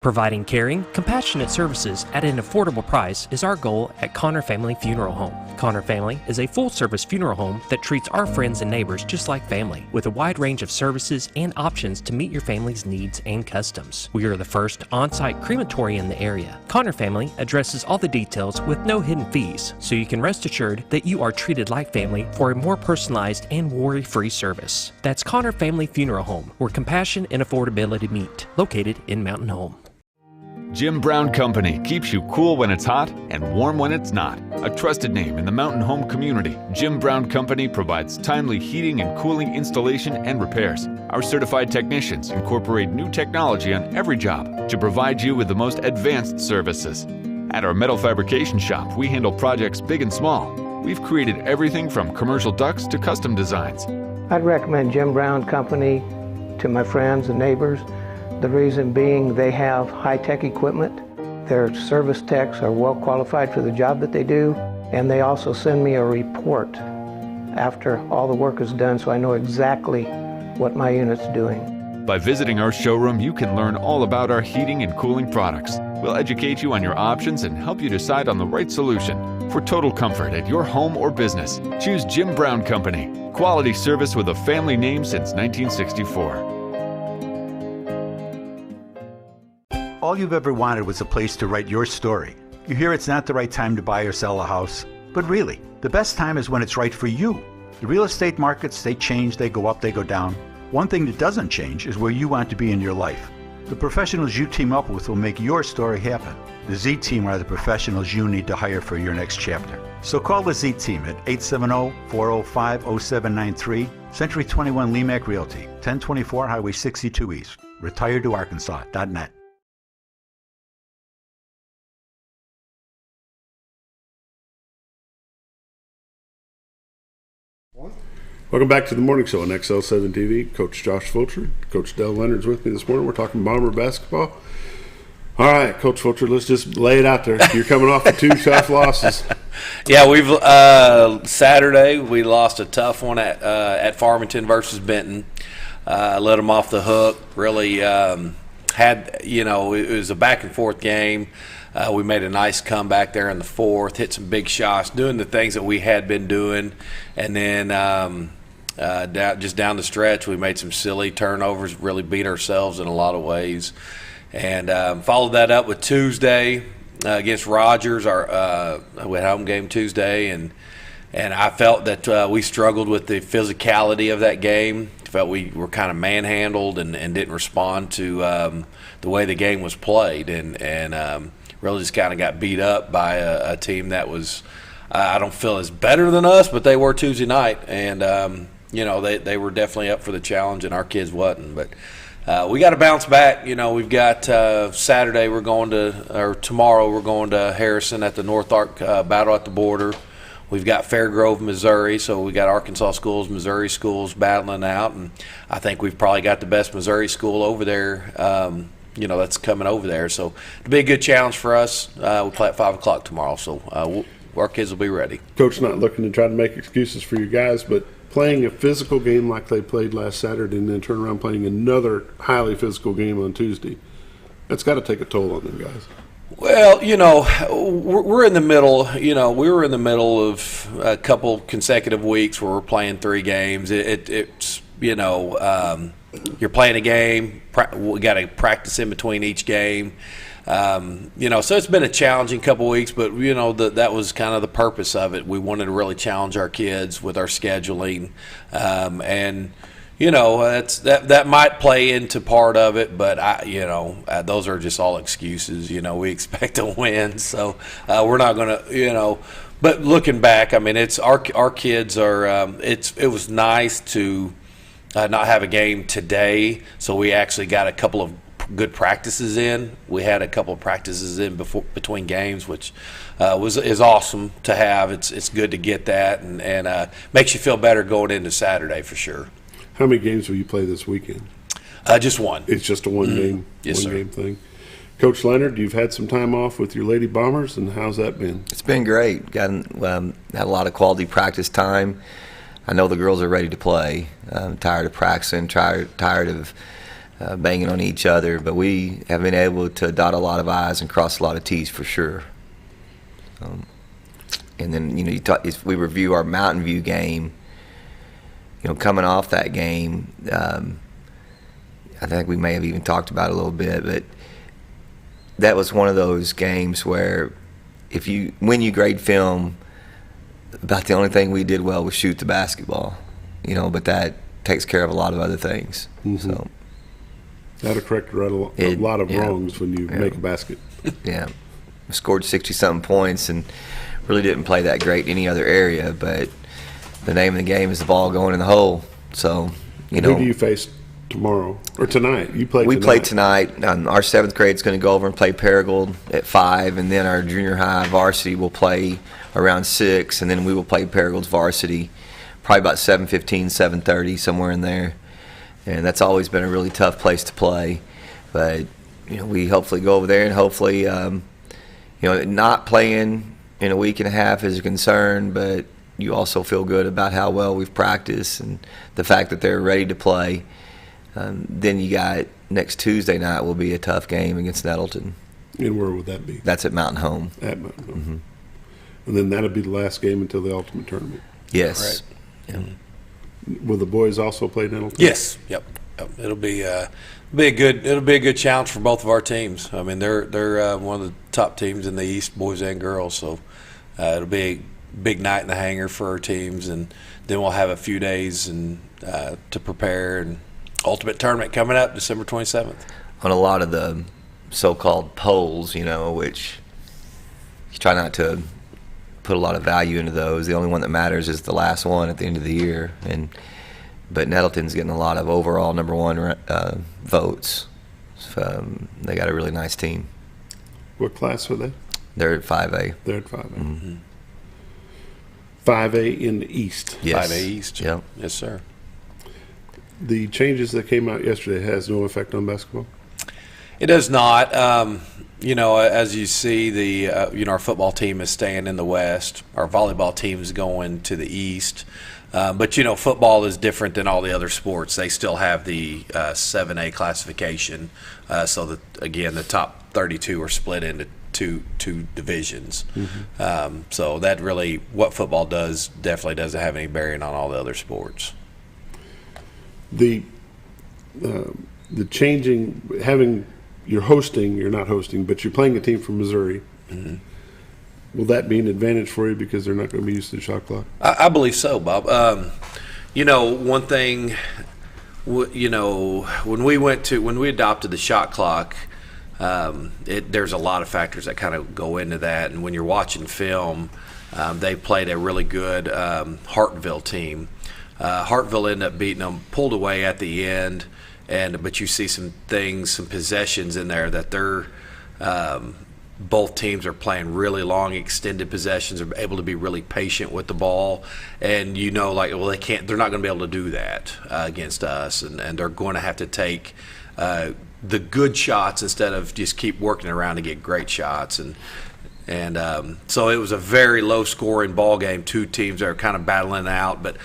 [SPEAKER 15] Providing caring, compassionate services at an affordable price is our goal at Connor Family Funeral Home. Connor Family is a full-service funeral home that treats our friends and neighbors just like family, with a wide range of services and options to meet your family's needs and customs. We are the first on-site crematory in the area. Connor Family addresses all the details with no hidden fees, so you can rest assured that you are treated like family for a more personalized and worry-free service. That's Connor Family Funeral Home, where compassion and affordability meet, located in Mountain Home.
[SPEAKER 16] Jim Brown Company keeps you cool when it's hot and warm when it's not. A trusted name in the mountain home community, Jim Brown Company provides timely heating and cooling installation and repairs. Our certified technicians incorporate new technology on every job to provide you with the most advanced services. At our metal fabrication shop, we handle projects big and small. We've created everything from commercial ducts to custom designs.
[SPEAKER 17] I'd recommend Jim Brown Company to my friends and neighbors. The reason being they have high-tech equipment, their service techs are well qualified for the job that they do, and they also send me a report after all the work is done so I know exactly what my unit's doing.
[SPEAKER 16] By visiting our showroom, you can learn all about our heating and cooling products. We'll educate you on your options and help you decide on the right solution. For total comfort at your home or business, choose Jim Brown Company. Quality service with a family name since 1964.
[SPEAKER 4] All you've ever wanted was a place to write your story. You hear it's not the right time to buy or sell a house, but really, the best time is when it's right for you. The real estate markets, they change, they go up, they go down. One thing that doesn't change is where you want to be in your life. The professionals you team up with will make your story happen. The Z Team are the professionals you need to hire for your next chapter. So call the Z Team at 870-405-0793, Century 21 LeMac Realty, 1024 Highway 62 East, retiredtoarkansas.net.
[SPEAKER 2] Welcome back to the morning show on XL7-TV. Coach Josh Fulcher, Coach Dell Leonard's with me this morning. We're talking Bomber basketball. All right, Coach Fulcher, let's just lay it out there. You're coming off of 2 tough losses.
[SPEAKER 18] Yeah, we've Saturday we lost a tough one at Farmington versus Benton. Let them off the hook. Really it was a back and forth game. We made a nice comeback there in the fourth, hit some big shots, doing the things that we had been doing. And then down the stretch, we made some silly turnovers, really beat ourselves in a lot of ways. And followed that up with Tuesday against Rogers. We had a home game Tuesday, and I felt that we struggled with the physicality of that game. Felt we were kind of manhandled and didn't respond to the way the game was played, and really just kind of got beat up by a team that was, I don't feel as better than us, but they were Tuesday night, and they were definitely up for the challenge, and our kids wasn't. But we got to bounce back. We've got Saturday tomorrow we're going to Harrison at the North Ark Battle at the Border. We've got Fairgrove, Missouri, so we got Arkansas schools, Missouri schools battling out, and I think we've probably got the best Missouri school over there. That's coming over there, so it'll be a good challenge for us. We play at 5 o'clock tomorrow, so our kids will be ready.
[SPEAKER 2] Coach, not looking to try to make excuses for you guys, but playing a physical game like they played last Saturday and then turn around playing another highly physical game on Tuesday, that's got to take a toll on them guys.
[SPEAKER 18] Well, we're in the middle. We were in the middle of a couple consecutive weeks where we're playing 3 games. It's you're playing a game. We got to practice in between each game. So it's been a challenging couple weeks, but that was kind of the purpose of it. We wanted to really challenge our kids with our scheduling, and that might play into part of it. But those are just all excuses. We expect to win, so we're not going to. But looking back, I mean, it's our kids are. It was nice to not have a game today, so we actually got a couple of good practices in. We had a couple of practices in between games, which is awesome to have. It's good to get that, and makes you feel better going into Saturday for sure.
[SPEAKER 2] How many games will you play this weekend?
[SPEAKER 18] Just one.
[SPEAKER 2] It's just a one-game
[SPEAKER 18] game
[SPEAKER 2] thing. Coach Leonard, you've had some time off with your Lady Bombers, and how's that been?
[SPEAKER 19] It's been great. Had a lot of quality practice time. I know the girls are ready to play. I'm tired of practicing, tired of banging on each other, but we have been able to dot a lot of I's and cross a lot of T's for sure. And then, if we review our Mountain View game, coming off that game, I think we may have even talked about it a little bit, but that was one of those games where when you grade film, about the only thing we did well was shoot the basketball, but that takes care of a lot of other things.
[SPEAKER 2] Mm-hmm.
[SPEAKER 19] So
[SPEAKER 2] that'll correct a lot of wrongs when you make a basket.
[SPEAKER 19] Yeah. We scored 60-something points and really didn't play that great in any other area, but the name of the game is the ball going in the hole. So,
[SPEAKER 2] Who do you face tomorrow or tonight? We
[SPEAKER 19] play tonight. Our 7th grade's going to go over and play Paragould at 5, and then our junior high varsity will play around 6, and then we will play Paragould's varsity probably about 7:15, 7:30, somewhere in there. And that's always been a really tough place to play. But, we hopefully go over there and hopefully, not playing in a week and a half is a concern, but you also feel good about how well we've practiced and the fact that they're ready to play. Then you got next Tuesday night will be a tough game against Nettleton.
[SPEAKER 2] And where would that be?
[SPEAKER 19] That's at Mountain Home.
[SPEAKER 2] At Mountain Home. Mm-hmm. And then that'll be the last game until the ultimate tournament.
[SPEAKER 19] Yes.
[SPEAKER 2] Yeah. Will the boys also play Nettleton?
[SPEAKER 18] Yes. Yep. It'll be a good challenge for both of our teams. I mean, they're one of the top teams in the East, boys and girls. So it'll be a big night in the hangar for our teams, and then we'll have a few days to prepare. And ultimate tournament coming up December 27th.
[SPEAKER 19] On a lot of the so-called polls, which you try not to put a lot of value into those. The only one that matters is the last one at the end of the year, but Nettleton's getting a lot of overall number 1 votes. They got a really nice team.
[SPEAKER 2] What class are they?
[SPEAKER 19] They're at 5A.
[SPEAKER 2] They're at 5A.
[SPEAKER 19] Mm-hmm.
[SPEAKER 2] 5A in the East.
[SPEAKER 19] Yes.
[SPEAKER 18] 5A East.
[SPEAKER 19] Yep.
[SPEAKER 18] Yes, sir.
[SPEAKER 2] The changes that came out yesterday has no effect on basketball?
[SPEAKER 18] It does not. As you see, our football team is staying in the West. Our volleyball team is going to the East. But football is different than all the other sports. They still have the 7A classification, so that again the top 32 are split into two divisions. Mm-hmm. So that really, what football does, definitely doesn't have any bearing on all the other sports.
[SPEAKER 2] The changing, you're not hosting, but you're playing a team from Missouri. Mm-hmm. Will that be an advantage for you because they're not going to be used to the shot clock?
[SPEAKER 18] I believe so, Bob. One thing, when we adopted the shot clock, there's a lot of factors that kind of go into that. And when you're watching film, they played a really good Hartville team. Hartville ended up beating them, pulled away at the end, but you see some possessions in there that they're both teams are playing really long, extended possessions, are able to be really patient with the ball, and they're not going to be able to do that against us, and they're going to have to take the good shots instead of just keep working around to get great shots, and so it was a very low-scoring ball game. Two teams that are kind of battling out. But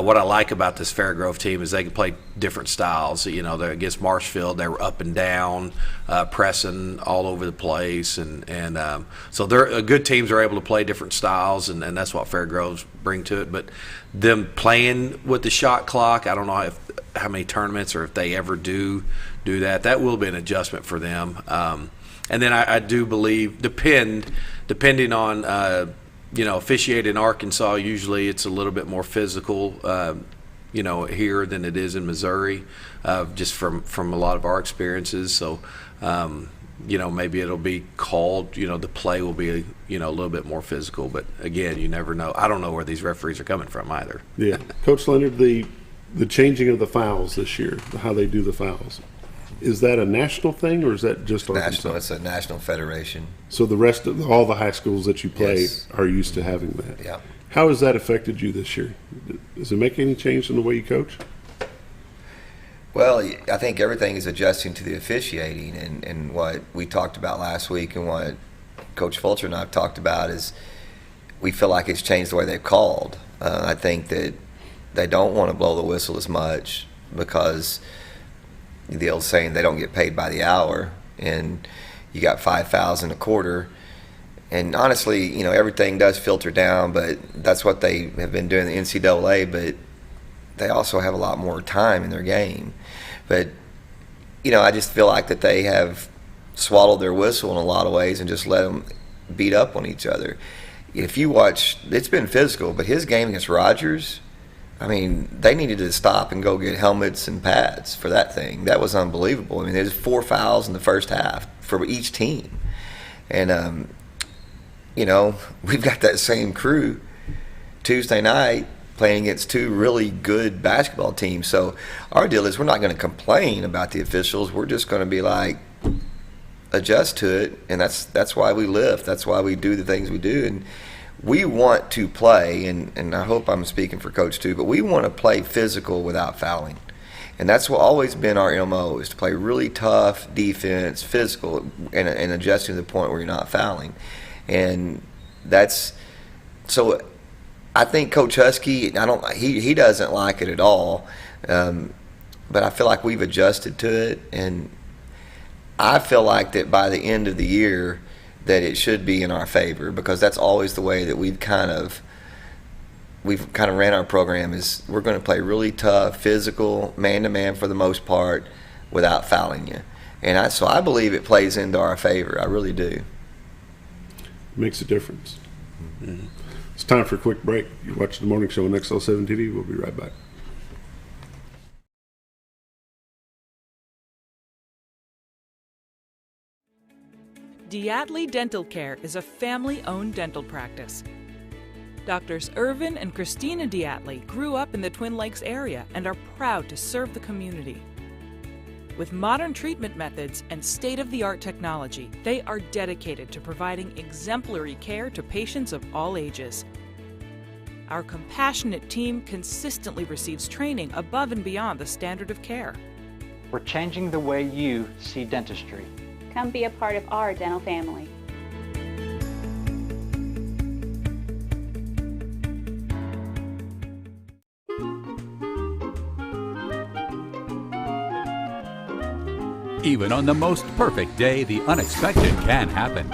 [SPEAKER 18] what I like about this Fairgrove team is they can play different styles. They're against Marshfield, they were up and down, pressing all over the place, and so they're good teams are able to play different styles, and that's what Fairgroves bring to it. But them playing with the shot clock, I don't know how many tournaments or if they ever do that. That will be an adjustment for them. And then I do believe, depending on, officiating in Arkansas, usually it's a little bit more physical, here than it is in Missouri, just from a lot of our experiences. So, maybe it'll be called, the play will be, a little bit more physical. But, again, you never know. I don't know where these referees are coming from either.
[SPEAKER 2] Yeah. Coach Leonard, the changing of the fouls this year, how they do the fouls. Is that a national thing, or is that just
[SPEAKER 19] national? It's a national federation.
[SPEAKER 2] So the rest of all the high schools that you play are used to having that.
[SPEAKER 19] Yeah.
[SPEAKER 2] How has that affected you this year? Does it make any change in the way you coach?
[SPEAKER 19] Well, I think everything is adjusting to the officiating, and what we talked about last week and what Coach Fulcher and I have talked about is we feel like it's changed the way they've called. I think that they don't want to blow the whistle as much because the old saying, they don't get paid by the hour, and you got 5,000 a quarter. And honestly, you know, everything does filter down, but that's what they have been doing in the NCAA, but they also have a lot more time in their game. But, you know, I just feel like that they have swallowed their whistle in a lot of ways and just let them beat up on each other. If you watch, it's been physical, but his game against Rogers, I mean, they needed to stop and go get helmets and pads for that thing. That was unbelievable. I mean, there's 4 fouls in the first half for each team. And, you know, we've got that same crew Tuesday night playing against 2 really good basketball teams. So our deal is we're not going to complain about the officials. We're just going to be like, adjust to it, and that's why we lift. That's why we do the things we do. And we want to play, and I hope I'm speaking for Coach too, but we want to play physical without fouling. And that's what always been our MO, is to play really tough defense, physical, and adjusting to the point where you're not fouling. And that's so. I think Coach Husky, he doesn't like it at all, but I feel like we've adjusted to it, and I feel like that by the end of the year that it should be in our favor, because that's always the way that we've kind of ran our program, is we're going to play really tough, physical, man-to-man for the most part, without fouling you. And so I believe it plays into our favor. I really do.
[SPEAKER 2] Makes a difference. Mm-hmm. It's time for a quick break. You watch the morning show on XL7-TV. We'll be right back.
[SPEAKER 20] Diatley Dental Care is a family-owned dental practice. Doctors Irvin and Christina Diatley grew up in the Twin Lakes area and are proud to serve the community. With modern treatment methods and state-of-the-art technology, they are dedicated to providing exemplary care to patients of all ages. Our compassionate team consistently receives training above and beyond the standard of care.
[SPEAKER 21] We're changing the way you see dentistry.
[SPEAKER 22] Come be a part of our dental family.
[SPEAKER 23] Even on the most perfect day, the unexpected can happen.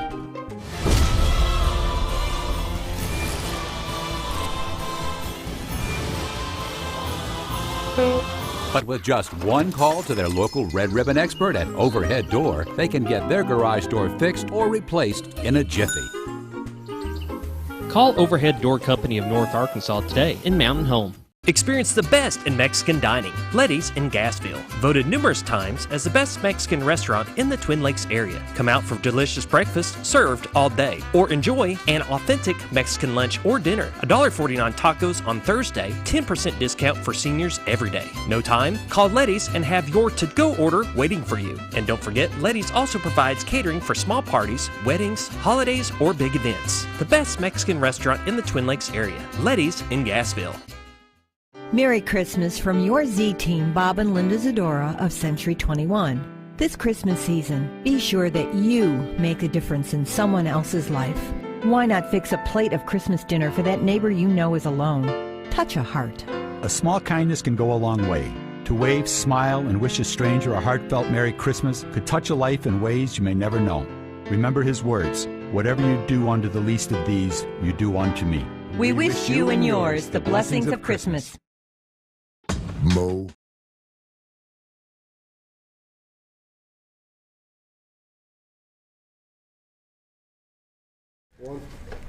[SPEAKER 23] But with just one call to their local Red Ribbon expert at Overhead Door, they can get their garage door fixed or replaced in a jiffy.
[SPEAKER 1] Call Overhead Door Company of North Arkansas today in Mountain Home.
[SPEAKER 15] Experience the best in Mexican dining. Letty's in Gassville. Voted numerous times as the best Mexican restaurant in the Twin Lakes area. Come out for delicious breakfast served all day. Or enjoy an authentic Mexican lunch or dinner. $1.49 tacos on Thursday. 10% discount for seniors every day. No time? Call Letty's and have your to-go order waiting for you. And don't forget, Letty's also provides catering for small parties, weddings, holidays, or big events. The best Mexican restaurant in the Twin Lakes area. Letty's in Gassville.
[SPEAKER 24] Merry Christmas from your Z-Team, Bob and Linda Zdora of Century 21. This Christmas season, be sure that you make a difference in someone else's life. Why not fix a plate of Christmas dinner for that neighbor you know is alone? Touch a heart.
[SPEAKER 25] A small kindness can go a long way. To wave, smile, and wish a stranger a heartfelt Merry Christmas could touch a life in ways you may never know. Remember his words, "Whatever you do unto the least of these, you do unto me."
[SPEAKER 24] We wish you and yours the blessings of Christmas.
[SPEAKER 6] Mo.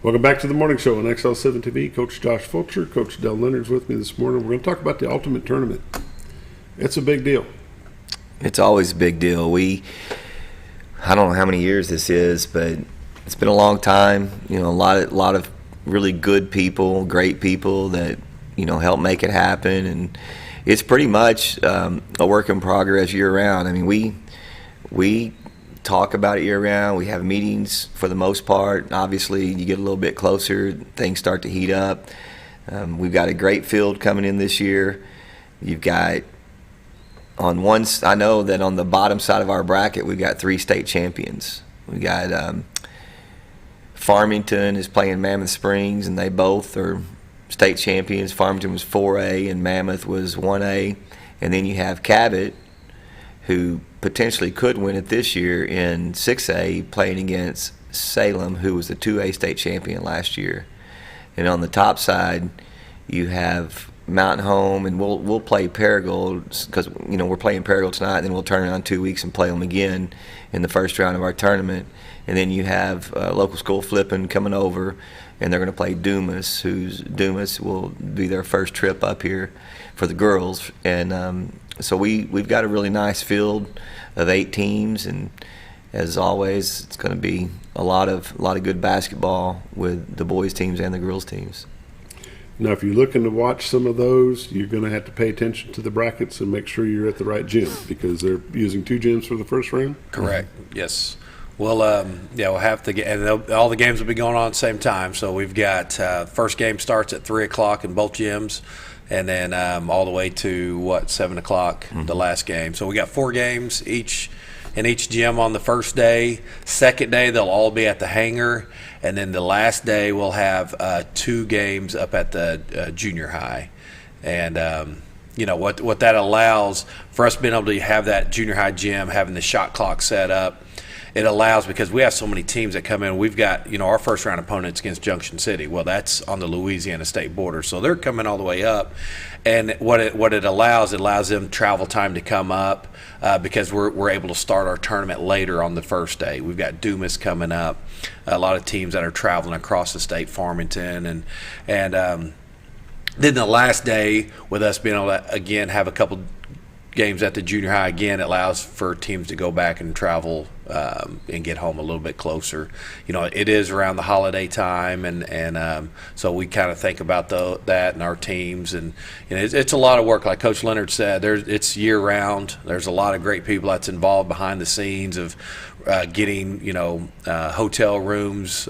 [SPEAKER 2] Welcome back to the morning show on XL7-TV. Coach Josh Fulcher, Coach Dell Leonard's with me this morning. We're going to talk about the Ultimate Tournament. It's a big deal.
[SPEAKER 19] It's always a big deal. I don't know how many years this is, but it's been a long time. You know, a lot of really good people, great people that, you know, help make it happen. And it's pretty much a work in progress year round. I mean, we talk about it year round. We have meetings for the most part. Obviously, you get a little bit closer, things start to heat up. We've got a great field coming in this year. You've got I know that on the bottom side of our bracket, we've got 3 state champions. We got Farmington is playing Mammoth Springs, and they both are state champions. Farmington was 4A and Mammoth was 1A. And then you have Cabot, who potentially could win it this year in 6A, playing against Salem, who was the 2A state champion last year. And on the top side, you have Mountain Home, and we'll play Paragould because we're playing Paragould tonight, and then we'll turn around in 2 weeks and play them again in the first round of our tournament. And then you have local school Flippin coming over, and they're going to play Dumas, Dumas will be their first trip up here for the girls. And so we've got a really nice field of 8 teams, and as always, it's going to be a lot of good basketball with the boys teams and the girls teams.
[SPEAKER 2] Now, if you're looking to watch some of those, you're going to have to pay attention to the brackets and make sure you're at the right gym, because they're using 2 gyms for the first round.
[SPEAKER 18] Correct. Yes. Well, we'll have to get, and all the games will be going on at the same time. So we've got first game starts at 3:00 in both gyms, and then all the way to 7:00 the last game. So we got 4 games in each gym on the first day. Second day they'll all be at the hangar, and then the last day we'll have 2 games up at the junior high. And what that allows for us being able to have that junior high gym, having the shot clock set up, it allows, because we have so many teams that come in. We've got, our first round opponents against Junction City. Well, that's on the Louisiana state border, so they're coming all the way up. And what it allows them travel time to come up, because we're able to start our tournament later on the first day. We've got Dumas coming up, a lot of teams that are traveling across the state, Farmington, and then the last day, with us being able to again have a couple games at the junior high, again, it allows for teams to go back and travel and get home a little bit closer. It is around the holiday time, and so we kind of think about that and our teams, and it's a lot of work. Like Coach Leonard said, it's year round. There's a lot of great people that's involved behind the scenes of getting hotel rooms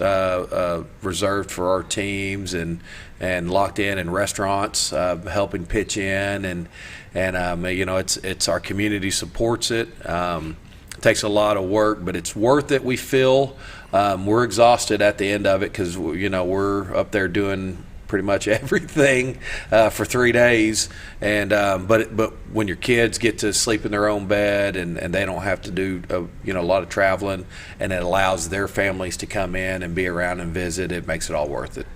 [SPEAKER 18] reserved for our teams and locked in, and restaurants helping pitch in, and it's our community supports it. It takes a lot of work, but it's worth it. We feel we're exhausted at the end of it, because we're up there doing pretty much everything for 3 days, and but when your kids get to sleep in their own bed and they don't have to do a lot of traveling, and it allows their families to come in and be around and visit, it makes it all worth it.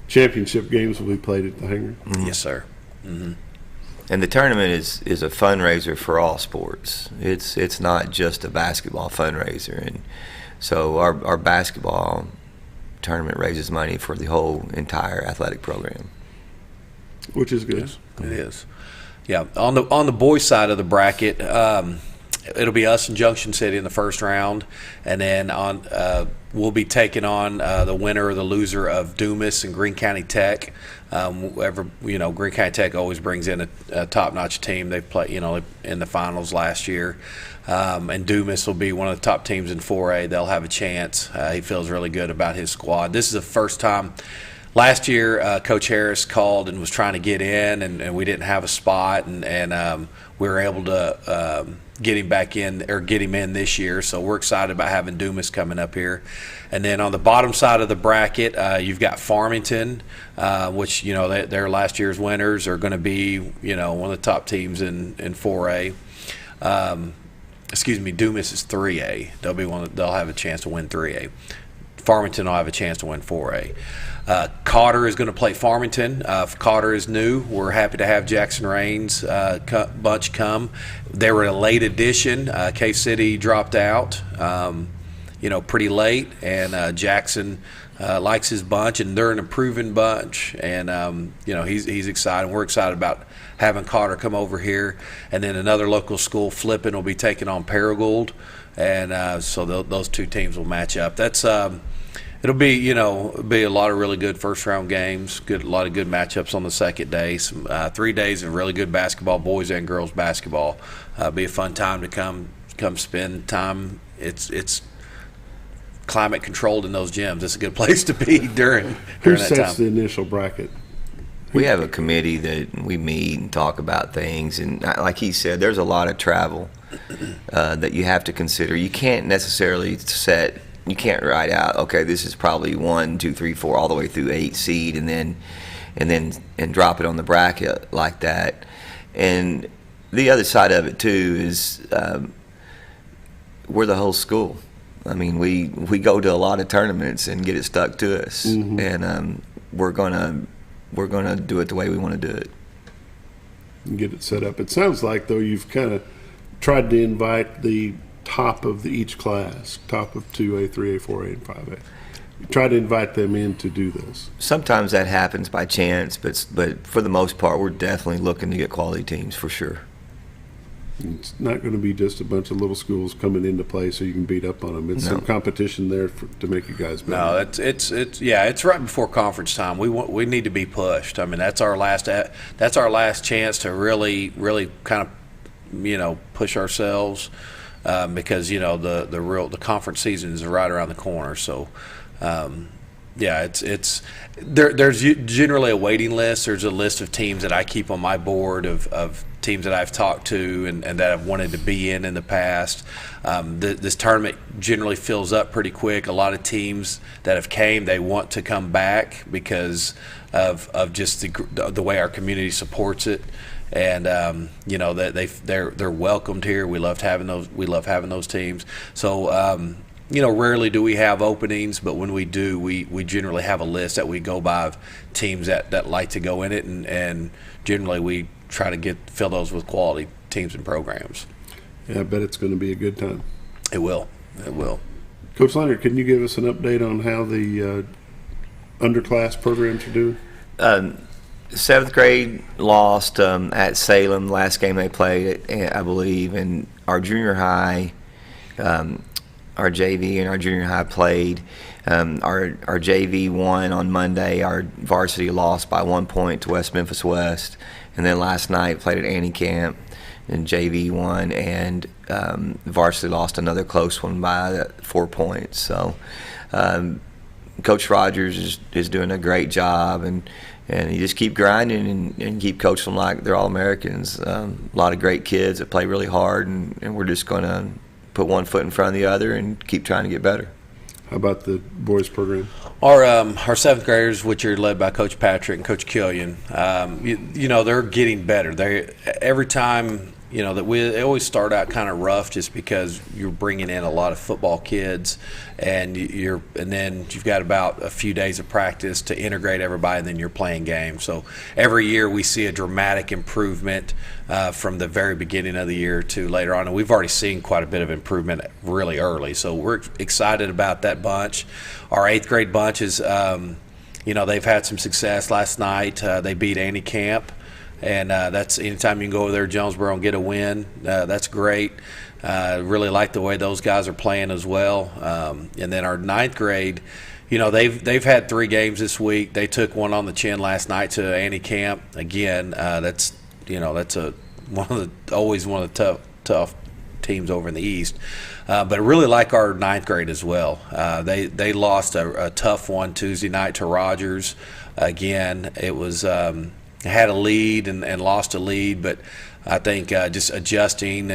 [SPEAKER 2] Championship games will be played at the hangar.
[SPEAKER 18] Yes, sir. Mm-hmm.
[SPEAKER 19] And the tournament is a fundraiser for all sports. It's not just a basketball fundraiser, and so our basketball tournament raises money for the whole entire athletic program,
[SPEAKER 2] which is good.
[SPEAKER 18] Yes, it is. Yeah, on the boys' side of the bracket, it'll be us and Junction City in the first round, and then we'll be taking on the winner or the loser of Dumas and Greene County Tech. Greene County Tech always brings in a top-notch team. They've played, in the finals last year. And Dumas will be one of the top teams in 4A. They'll have a chance. He feels really good about his squad. This is the first time. Last year, Coach Harris called and was trying to get in, and we didn't have a spot, and we were able to get him back in, or get him in this year. So we're excited about having Dumas coming up here. And then on the bottom side of the bracket, you've got Farmington, which their last year's winners are going to be one of the top teams in 4A. Dumas is 3A. They'll have a chance to win 3A. Farmington will have a chance to win 4A. Cotter is going to play Farmington. Cotter is new. We're happy to have Jackson Rains bunch come. They were a late addition. K-City dropped out, pretty late, and Jackson likes his bunch, and they're an improving bunch, and he's excited. We're excited about having Cotter come over here, and then another local school, Flippin, will be taking on Paragould, and so those 2 teams will match up. That's it'll be a lot of really good first round games, a lot of good matchups on the second day. 3 days of really good basketball, boys and girls basketball. Be a fun time to come spend time. It's climate controlled in those gyms. It's a good place to be during
[SPEAKER 2] Who
[SPEAKER 18] that
[SPEAKER 2] sets
[SPEAKER 18] time.
[SPEAKER 2] the initial bracket?
[SPEAKER 19] We have a committee that we meet and talk about things, and like he said, there's a lot of travel that you have to consider. You can't necessarily you can't write out, okay, this is probably 1, 2, 3, 4, all the way through 8 seed, and drop it on the bracket like that. And the other side of it too is we're the whole school. I mean, we go to a lot of tournaments and get it stuck to us, and we're gonna do it the way we want to do it.
[SPEAKER 2] And get it set up. It sounds like though you've kind of tried to invite the top of each class, top of 2A, 3A, 4A, and 5A. You try to invite them in to do this.
[SPEAKER 19] Sometimes that happens by chance, but for the most part, we're definitely looking to get quality teams for sure.
[SPEAKER 2] It's not going to be just a bunch of little schools coming into play so you can beat up on them. It's some competition there to make you guys better.
[SPEAKER 18] No, it's right before conference time. We need to be pushed. I mean, that's our last chance to really kind of push ourselves because the conference season is right around the corner. So. There's generally a waiting list. There's a list of teams that I keep on my board of teams that I've talked to and that I've wanted to be in the past. This tournament generally fills up pretty quick. A lot of teams that have came, they want to come back because of just the way our community supports it. And that they're welcomed here. We love having those teams. So rarely do we have openings, but when we do, we generally have a list that we go by of teams that like to go in it, and generally we try to fill those with quality teams and programs.
[SPEAKER 2] Yeah, I bet it's going to be a good time.
[SPEAKER 18] It will.
[SPEAKER 2] Coach Leonard, can you give us an update on how the underclass programs are doing?
[SPEAKER 19] 7th grade lost at Salem last game they played, I believe, and our junior high. Our JV and our junior high played. Our JV won on Monday. Our varsity lost by 1 point to West Memphis West. And then last night played at Annie Camp, and JV won, and varsity lost another close one by 4 points. So Coach Rogers is doing a great job, and you just keep grinding and keep coaching them like they're All-Americans. A lot of great kids that play really hard, and we're just going to put one foot in front of the other and keep trying to get better.
[SPEAKER 2] How about the boys program?
[SPEAKER 18] Our 7th graders, which are led by Coach Patrick and Coach Killian, they're getting better. Every time they always start out kind of rough just because you're bringing in a lot of football kids, and then you've got about a few days of practice to integrate everybody, and then you're playing games. So every year we see a dramatic improvement from the very beginning of the year to later on, and we've already seen quite a bit of improvement really early. So we're excited about that bunch. Our 8th grade bunch is, they've had some success last night. They beat Annie Camp. And that's anytime you can go over there to Jonesboro and get a win, that's great. Really like the way those guys are playing as well. And then our 9th grade, they've had 3 games this week. They took one on the chin last night to Annie Camp. Again, that's always one of the tough teams over in the East. But I really like our 9th grade as well. They lost a tough one Tuesday night to Rogers. Again, it was. Had a lead and lost a lead, but I think just adjusting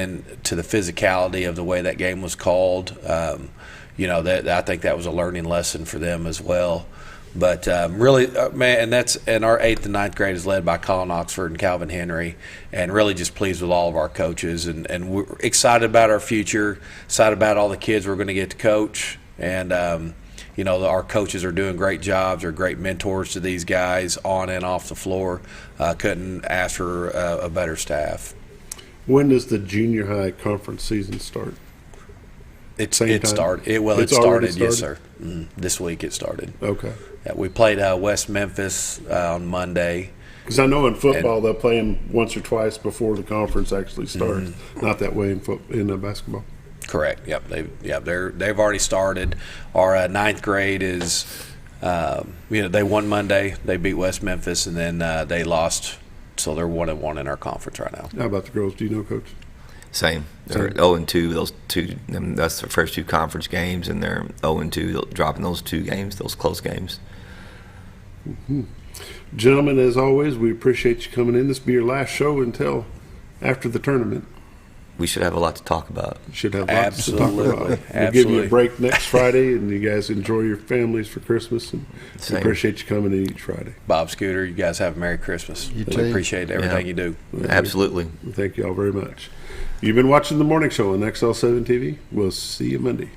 [SPEAKER 18] to the physicality of the way that game was called, I think that was a learning lesson for them as well. But really, and our 8th and 9th grade is led by Colin Oxford and Calvin Henry, and really just pleased with all of our coaches, and we're excited about our future, excited about all the kids we're going to get to coach, and our coaches are doing great jobs. They're great mentors to these guys on and off the floor. Couldn't ask for a better staff.
[SPEAKER 2] When does the junior high conference season start?
[SPEAKER 18] It started. It started. Yes, sir. This week it started.
[SPEAKER 2] Okay.
[SPEAKER 18] Yeah, we played West Memphis on Monday.
[SPEAKER 2] Because I know in football they'll play them once or twice before the conference actually starts. Not that way in basketball.
[SPEAKER 18] Correct. Yep. They've already started. Our 9th grade is, they won Monday. They beat West Memphis, and then they lost. So they're 1-1 in our conference right now.
[SPEAKER 2] How about the girls? Do you know, Coach?
[SPEAKER 19] Same. They're 0-2. Those two. That's their first 2 conference games, and they're 0-2, dropping those 2 games, those close games.
[SPEAKER 2] Mm-hmm. Gentlemen, as always, we appreciate you coming in. This will be your last show until after the tournament.
[SPEAKER 19] we should have a lot to talk about.
[SPEAKER 2] Should have lots to talk
[SPEAKER 18] Absolutely.
[SPEAKER 2] about. We'll give
[SPEAKER 18] Absolutely.
[SPEAKER 2] you a break next Friday, and you guys enjoy your families for Christmas. And we
[SPEAKER 19] Same.
[SPEAKER 2] appreciate you coming in each Friday.
[SPEAKER 18] Bob Scooter, you guys have a Merry Christmas.
[SPEAKER 3] You
[SPEAKER 18] We
[SPEAKER 3] too.
[SPEAKER 18] appreciate everything you do.
[SPEAKER 19] Absolutely.
[SPEAKER 2] Thank you all very much. You've been watching The Morning Show on XL7 TV. We'll see you Monday.